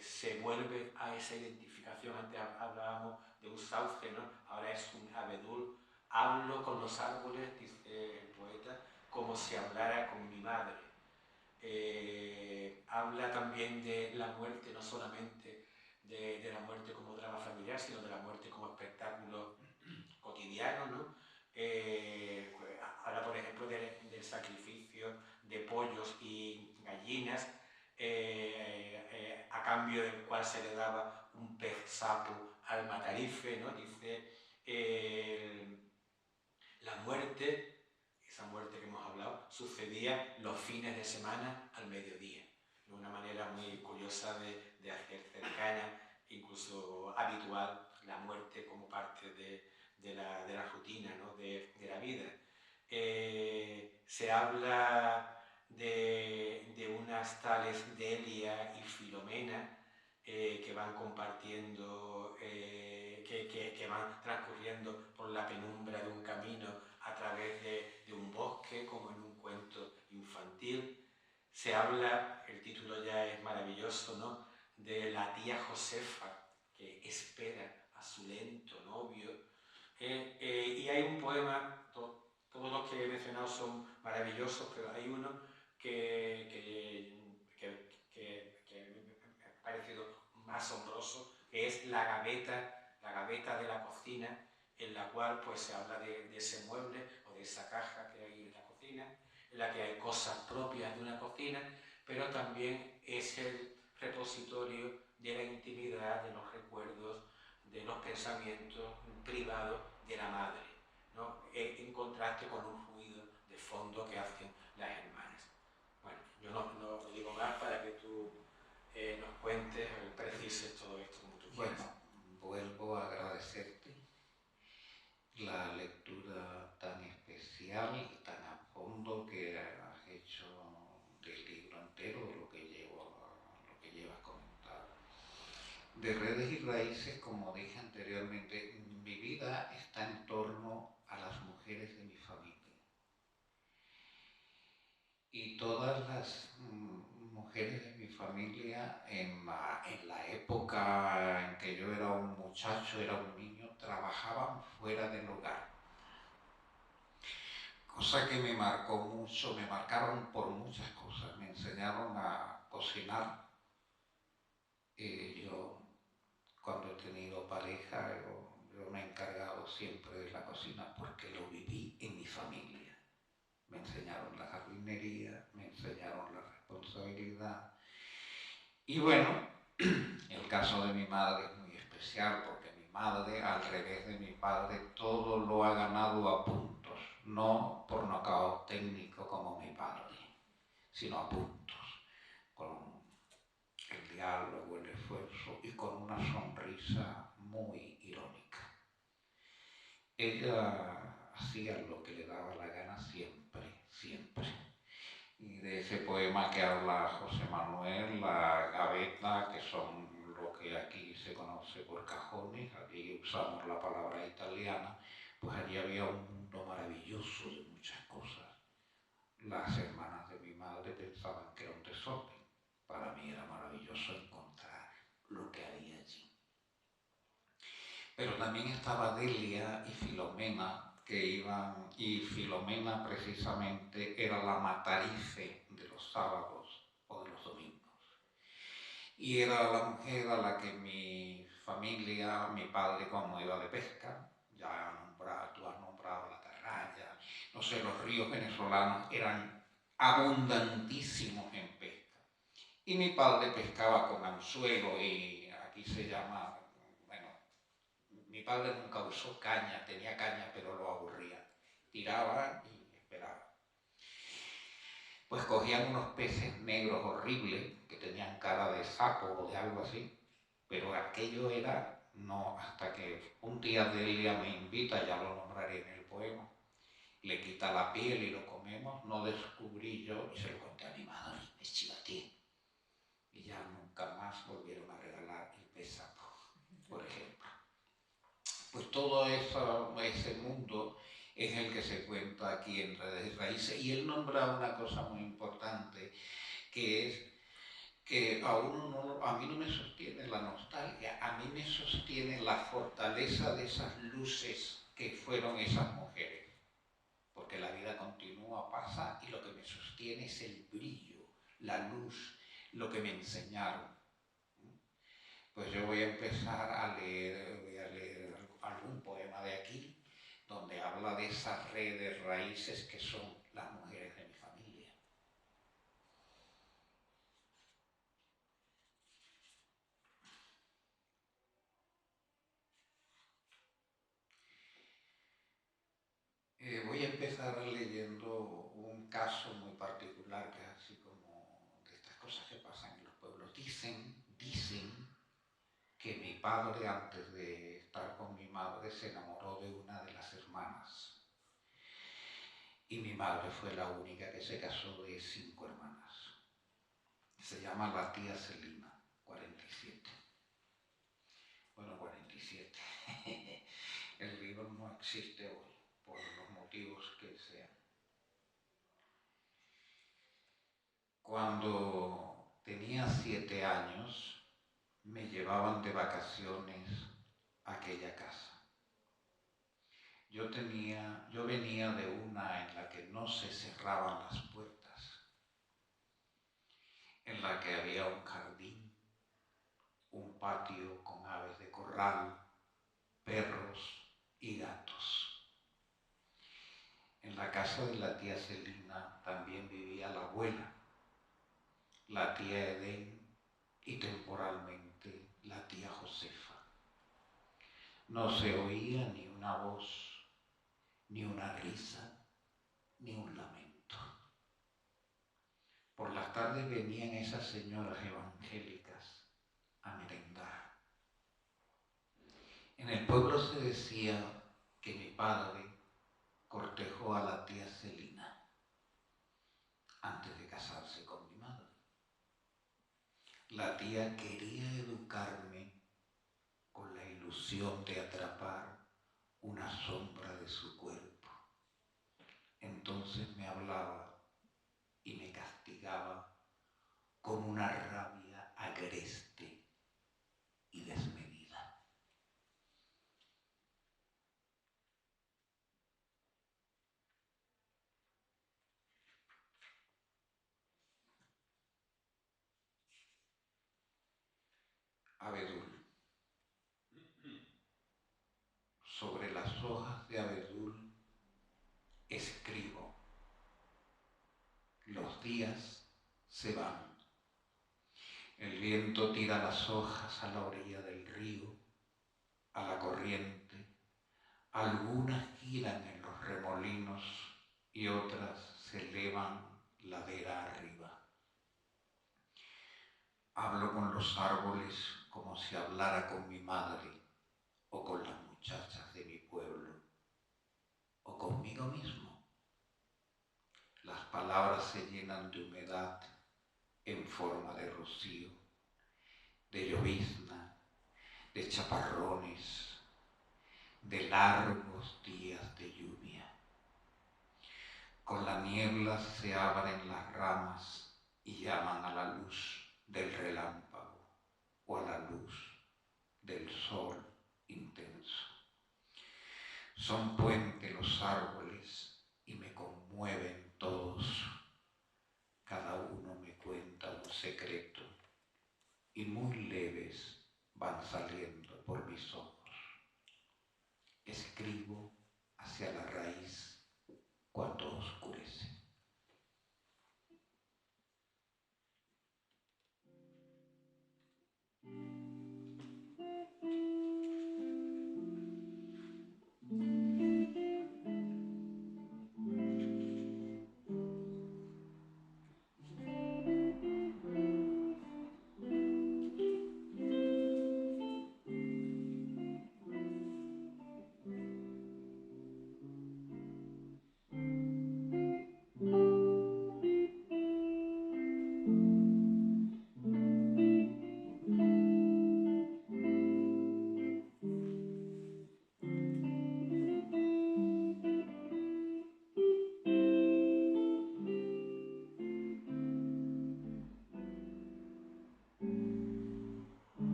Se vuelve a esa identificación. Antes hablábamos de un sauce, ¿no? Ahora es un abedul hablo con los árboles, dice el poeta, como si hablara con mi madre. Habla también de la muerte, no solamente de la muerte como drama familiar, sino de la muerte como espectáculo cotidiano, ¿no? Habla, por ejemplo, del sacrificio de pollos y gallinas, a cambio del cual se le daba un pez sapo al matarife, ¿no? Dice la muerte, esa muerte que hemos hablado, sucedía los fines de semana al mediodía. Una manera muy curiosa de hacer cercana, incluso habitual, la muerte como parte de la rutina, ¿no? de la vida. Se habla de unas tales Delia y Filomena que van compartiendo, que van transcurriendo por la penumbra de un camino a través de un bosque, como en un cuento infantil. Se habla, el título ya es maravilloso, ¿no?, de la tía Josefa que espera a su lento novio. Y hay un poema, todos los que he mencionado son maravillosos, pero hay uno que me ha parecido más asombroso, que es la gaveta de la cocina, en la cual pues se habla de ese mueble o de esa caja que hay en la cocina, en la que hay cosas propias de una cocina, pero también es el repositorio de la intimidad, de los recuerdos, de los pensamientos privados de la madre, ¿no? En contraste con un ruido de fondo que hacen las hermanas. Bueno, yo no digo más para que tú nos cuentes, precises todo esto como tú quieras. Bueno, vuelvo a agradecerte la lectura tan especial y tan a fondo que has hecho del libro entero, de lo que llevas comentado. De Redes y Raíces, como dije anteriormente, mi vida está en torno a las mujeres de mi familia. Y todas las mujeres de mi familia en la época en que yo era un muchacho, era un niño, trabajaban fuera del hogar. Cosa que me marcó mucho, me marcaron por muchas cosas. Me enseñaron a cocinar. Yo, cuando he tenido pareja, yo me he encargado siempre de la cocina porque lo viví en mi familia. Me enseñaron la jardinería, me enseñaron la responsabilidad. Y bueno, el caso de mi madre es muy especial porque mi madre, al revés de mi padre, todo lo ha ganado a puntos, no por nocaut técnico como mi padre, sino a puntos, con el diálogo, el esfuerzo y con una sonrisa muy irónica. Ella hacía lo que le daba la gana siempre, siempre. Y de ese poema que habla José Manuel, la gaveta, que son lo que aquí se conoce por cajones, aquí usamos la palabra italiana, pues allí había un mundo maravilloso de muchas cosas. Las hermanas de mi madre pensaban que era un desorden. Para mí era maravilloso encontrar lo que había allí. Pero también estaba Delia y Filomena, que iban, y Filomena precisamente era la matarife de los sábados o de los domingos. Y era la mujer a la que mi familia, mi padre cuando iba de pesca, tú has nombrado la atarraya, no sé, los ríos venezolanos eran abundantísimos en pesca. Y mi padre pescaba con anzuelo y aquí se llama... Mi padre nunca usó caña, tenía caña, pero lo aburría. Tiraba y esperaba. Pues cogían unos peces negros horribles, que tenían cara de sapo o de algo así, pero aquello era, no, hasta que un día Delia me invita, ya lo nombraré en el poema, le quita la piel y lo comemos, no descubrí yo, y se lo conté a mi madre, me chivateé. Y ya nunca más volvieron a regalar el pez sapo, por ejemplo. Pues todo ese mundo es el que se cuenta aquí en Redes y Raíces. Y él nombra una cosa muy importante, que es que a mí no me sostiene la nostalgia, a mí me sostiene la fortaleza de esas luces que fueron esas mujeres, porque la vida continúa, pasa, y lo que me sostiene es el brillo, la luz, lo que me enseñaron. Pues yo voy a empezar a leer algún poema de aquí, donde habla de esas redes raíces que son las mujeres de mi familia. Voy a empezar leyendo un caso muy particular, que es así como de estas cosas que pasan en los pueblos. Dicen que mi padre, antes de estar con mi madre, se enamoró de una de las hermanas. Y mi madre fue la única que se casó de 5 hermanas. Se llama la tía Celina, 47. Bueno, 47. El libro no existe hoy, por los motivos que sean. Cuando tenía 7 años, me llevaban de vacaciones a aquella casa. Yo venía de una en la que no se cerraban las puertas, en la que había un jardín, un patio con aves de corral, perros y gatos. En la casa de la tía Celina también vivía la abuela, la tía Edén y temporalmente la tía Josefa. No se oía ni una voz, ni una risa, ni un lamento. Por las tardes venían esas señoras evangélicas a merendar. En el pueblo se decía que mi padre cortejó a la tía Celina antes de casarse con mi madre. La tía quería educarme con la ilusión de atrapar una sombra de su cuerpo. Entonces me hablaba y me castigaba con una rabia agreste y desmedida. Abedul. Sobre las hojas de abedul escribo. Los días se van. El viento tira las hojas a la orilla del río, a la corriente. Algunas giran en los remolinos y otras se elevan ladera arriba. Hablo con los árboles como si hablara con mi madre o con las muchachas de mi pueblo o conmigo mismo. Las palabras se llenan de humedad en forma de rocío, de llovizna, de chaparrones, de largos días de lluvia. Con la niebla se abren las ramas y llaman a la luz del relámpago o a la luz del sol intenso. Son puente los árboles y me conmueven todos. Cada uno me cuenta un secreto y muy leves van saliendo por mis ojos. Escribo hacia la raíz cuando oscurece.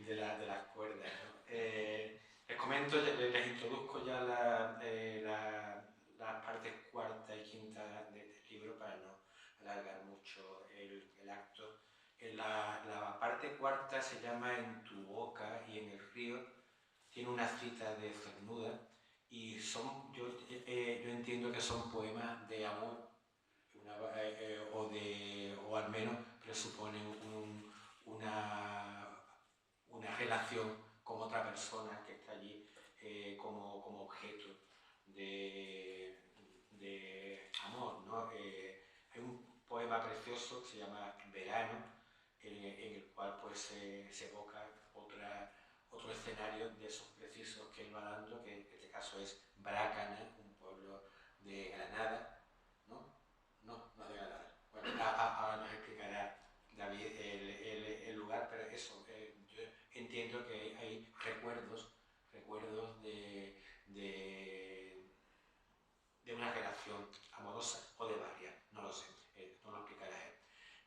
de las cuerdas, ¿no? Les comento, les introduzco ya las partes cuarta y quinta de este libro para no alargar mucho el acto. La parte cuarta se llama En tu boca y en el río, tiene una cita de Cernuda y yo entiendo que son poemas de amor, o al menos presuponen una relación con otra persona que está allí como objeto de amor, ¿no? Hay un poema precioso que se llama Verano, en el cual pues se evoca otro escenario de esos precisos que él va dando, que en este caso es Brácana, un pueblo de Granada, ¿no? No de Granada. Bueno, ahora nos explicará David el lugar, pero eso, yo entiendo que hay recuerdos de una relación amorosa o de varias, no lo sé, no lo explicará él.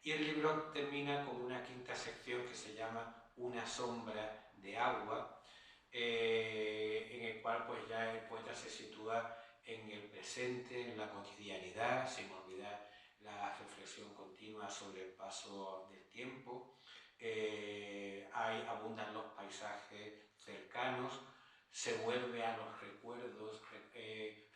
Y el libro termina con una quinta sección que se llama Una sombra de agua, en el cual pues ya el poeta se sitúa en el presente, en la cotidianidad, sin olvidar la reflexión continua sobre el paso del tiempo. Abundan los paisajes cercanos, se vuelve a los recuerdos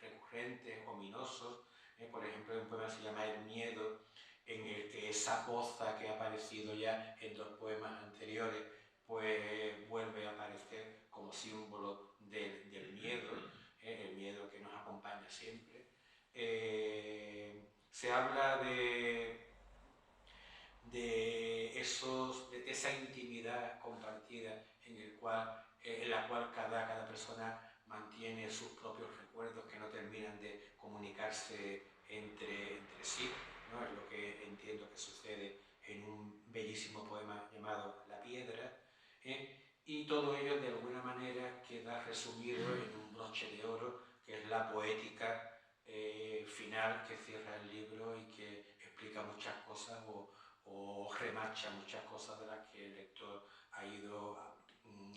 recurrentes, ominosos. Por ejemplo, hay un poema que se llama El miedo, en el que esa poza que ha aparecido ya en dos poemas anteriores, pues vuelve a aparecer como símbolo del miedo, el miedo que nos acompaña siempre. Se habla de esa intimidad compartida en la cual cada persona mantiene sus propios recuerdos que no terminan de comunicarse entre sí, ¿no? Es lo que entiendo que sucede en un bellísimo poema llamado La piedra, y todo ello de alguna manera queda resumido en un broche de oro, que es la poética final que cierra el libro y que explica muchas cosas o remarcha muchas cosas de las que el lector ha ido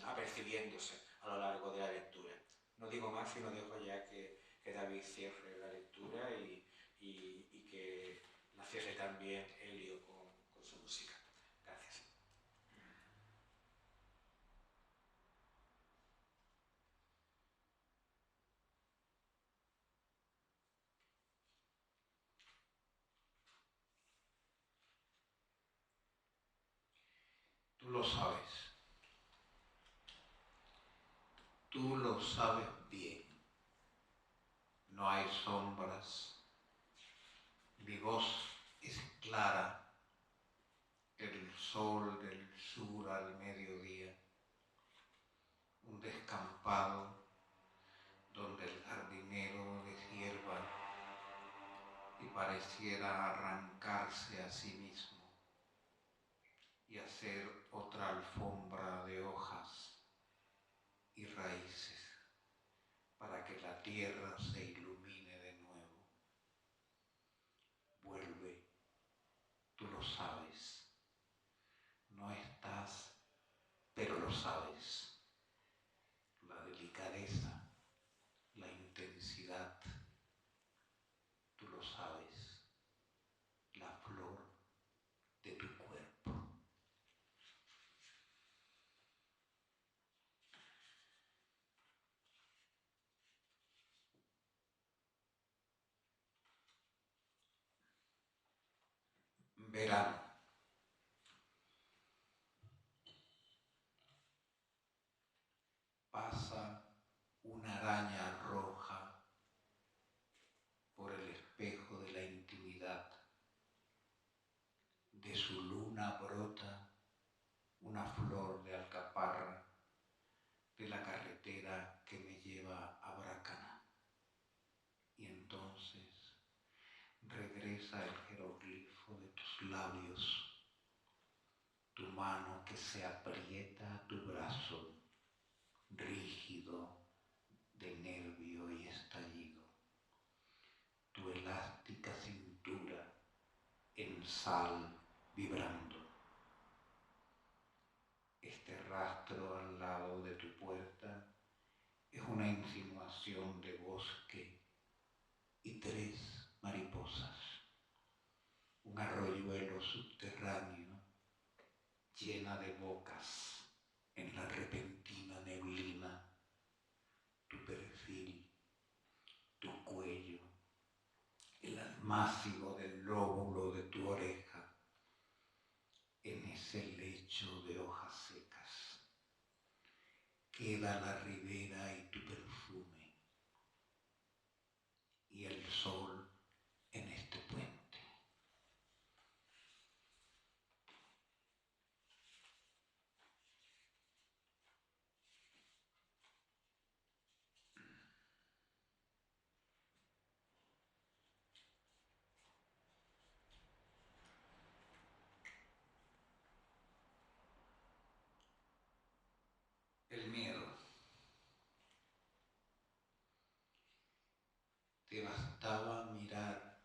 apercibiéndose a lo largo de la lectura. No digo más, sino dejo ya que David cierre la lectura y que la cierre también Elio con su música. Gracias. Tú lo sabes. Tú lo sabes bien. No hay sombras. Mi voz es clara. El sol del sur al mediodía. Un descampado donde el jardinero deshierva y pareciera arrancarse a sí mismo y hacer otra alfombra de hojas y raíces para que la tierra se ilumine de nuevo. Vuelve, tú lo sabes. No estás, pero lo sabes. La delicadeza, la intensidad, tú lo sabes. La flor de tu cuerpo. Verano. Pasa una araña roja por el espejo de la intimidad. De su luna brota una flor de alcaparra de la carretera que me lleva a Brácana. Y entonces regresa el jeroglifo de tus labios, tu mano que se aprieta a tu brazo, rígido de nervio y estallido, tu elástica cintura en sal vibrando. Este rastro al lado de tu puerta es una insinuación de bosque y 3 mariposas. Un arroyuelo subterráneo llena de bocas en la repentina neblina, tu perfil, tu cuello, el almácigo del lóbulo de tu oreja, en ese lecho de hojas secas. Queda la ribera y tu perfume, y el sol en este puente. El miedo. Te bastaba mirar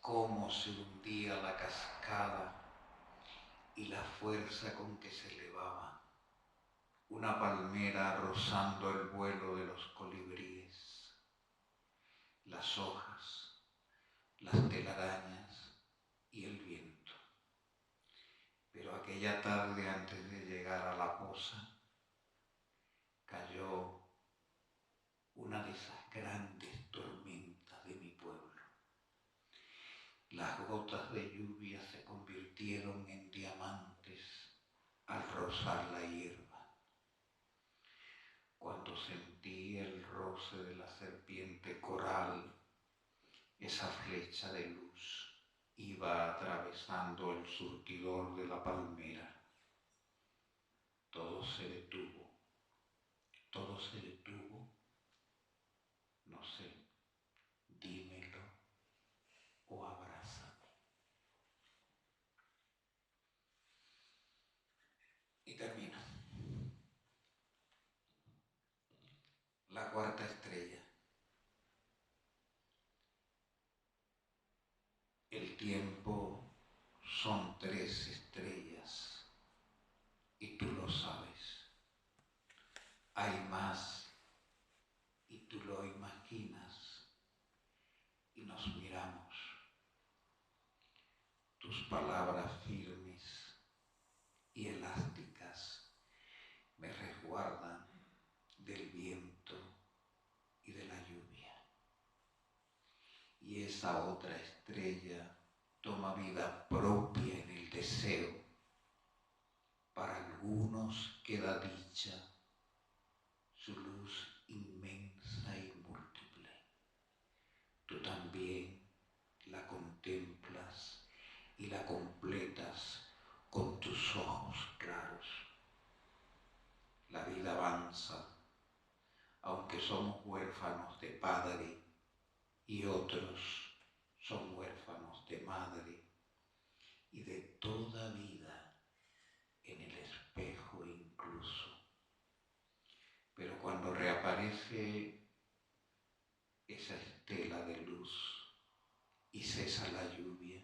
cómo se hundía la cascada y la fuerza con que se elevaba. Una palmera rozando el vuelo de los colibríes, las hojas, las telarañas y el viento. Pero aquella tarde, antes de llegar a la poza, cayó una de esas grandes tormentas de mi pueblo. Las gotas de lluvia se convirtieron en diamantes al rozar la hierba. Cuando sentí el roce de la serpiente coral, esa flecha de luz iba atravesando el surtidor de la palmera. Todo se detuvo. Todo se detuvo. No sé, dímelo o abrázame. Y termina. La cuarta estrella. El tiempo son 3 estrellas y tú lo sabes. Hay más y tú lo imaginas y nos miramos. Tus palabras firmes y elásticas me resguardan del viento y de la lluvia. Y esa otra estrella toma vida propia en el deseo. Para algunos queda dicha, su luz inmensa y múltiple. Tú también la contemplas y la completas con tus ojos claros. La vida avanza, aunque somos huérfanos de padre y otros son huérfanos de madre y de toda vida en el espejo incluso. Pero cuando reaparece esa estela de luz y cesa la lluvia,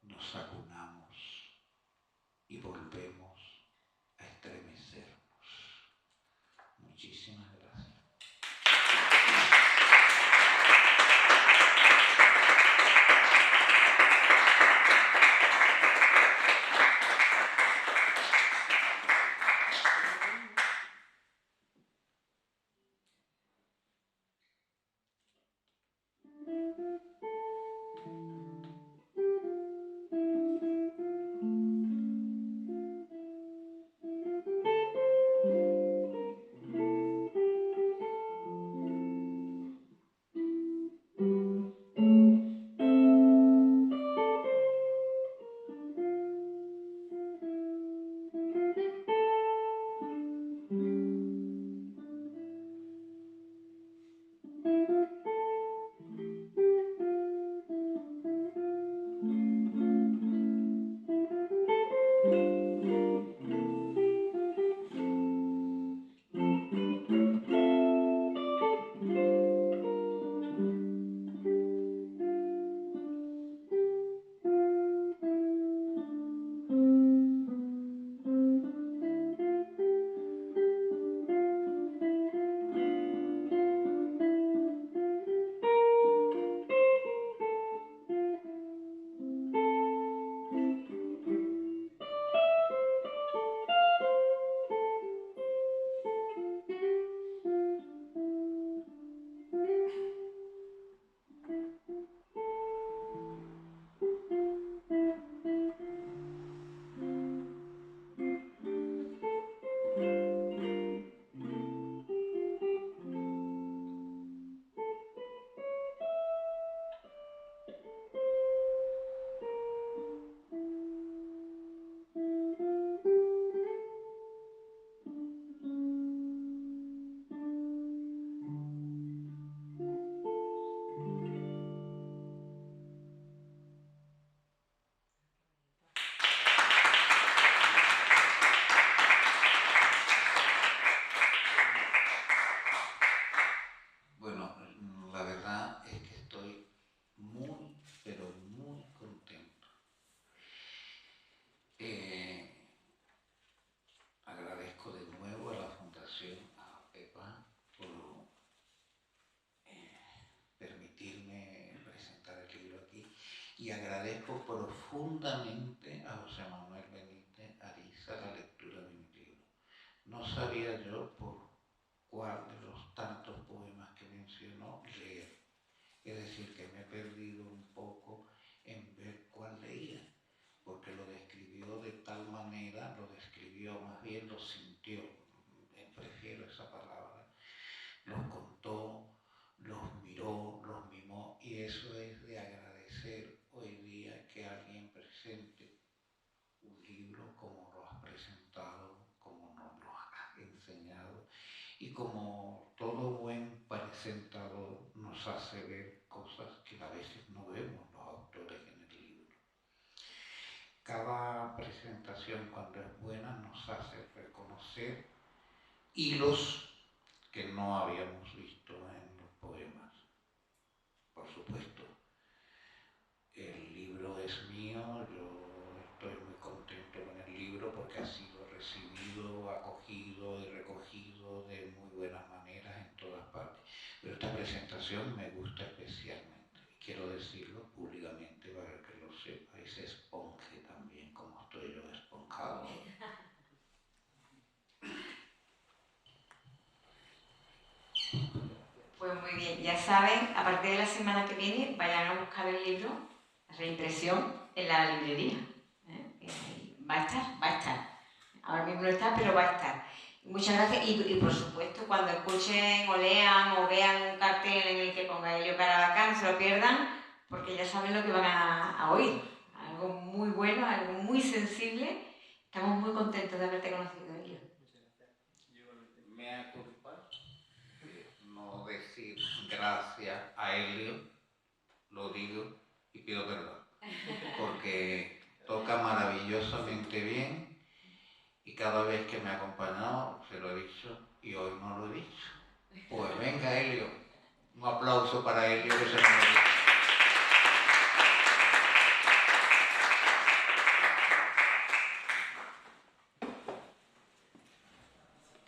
nos acunamos y volvemos a estremecernos. Muchísimas gracias. y agradezco profundamente a José Manuel Benítez Ariza la lectura de mi libro. No sabía yo por cuál de los tantos poemas que mencionó leer. Es decir, que me he perdido un poco en ver cuál leía, porque lo describió de tal manera, lo describió, más bien lo sintió, prefiero esa palabra, los contó, los miró, los mimó, y eso es de agradecer hoy día que alguien presente un libro como lo has presentado, como nos lo has enseñado, y como todo buen presentador nos hace ver cosas que a veces no vemos los autores en el libro. Cada presentación, cuando es buena, nos hace reconocer hilos que no habíamos visto en los poemas. Por supuesto, el libro es mío, yo estoy muy contento con el libro porque ha sido recibido, acogido y recogido de muy buenas maneras en todas partes. Pero esta presentación me gusta especialmente. Quiero decirlo públicamente para que lo sepa y se esponje también como estoy yo esponjado. Pues muy bien, ya saben, a partir de la semana que viene vayan a buscar el libro, la reimpresión, en la librería. Va a estar. Ahora mismo no está, pero va a estar. Muchas gracias y por supuesto cuando escuchen o lean o vean un cartel en el que ponga Helio Caravaca, no se lo pierdan porque ya saben lo que van a oír. Algo muy bueno, algo muy sensible. Estamos muy contentos de haberte conocido, Helio. Mea culpa, no decir gracias a Helio, lo digo y pido perdón, porque toca maravillosamente bien. Y cada vez que me ha acompañado, se lo he dicho, y hoy no lo he dicho. Pues venga, Helio, un aplauso para Helio que se lo merece.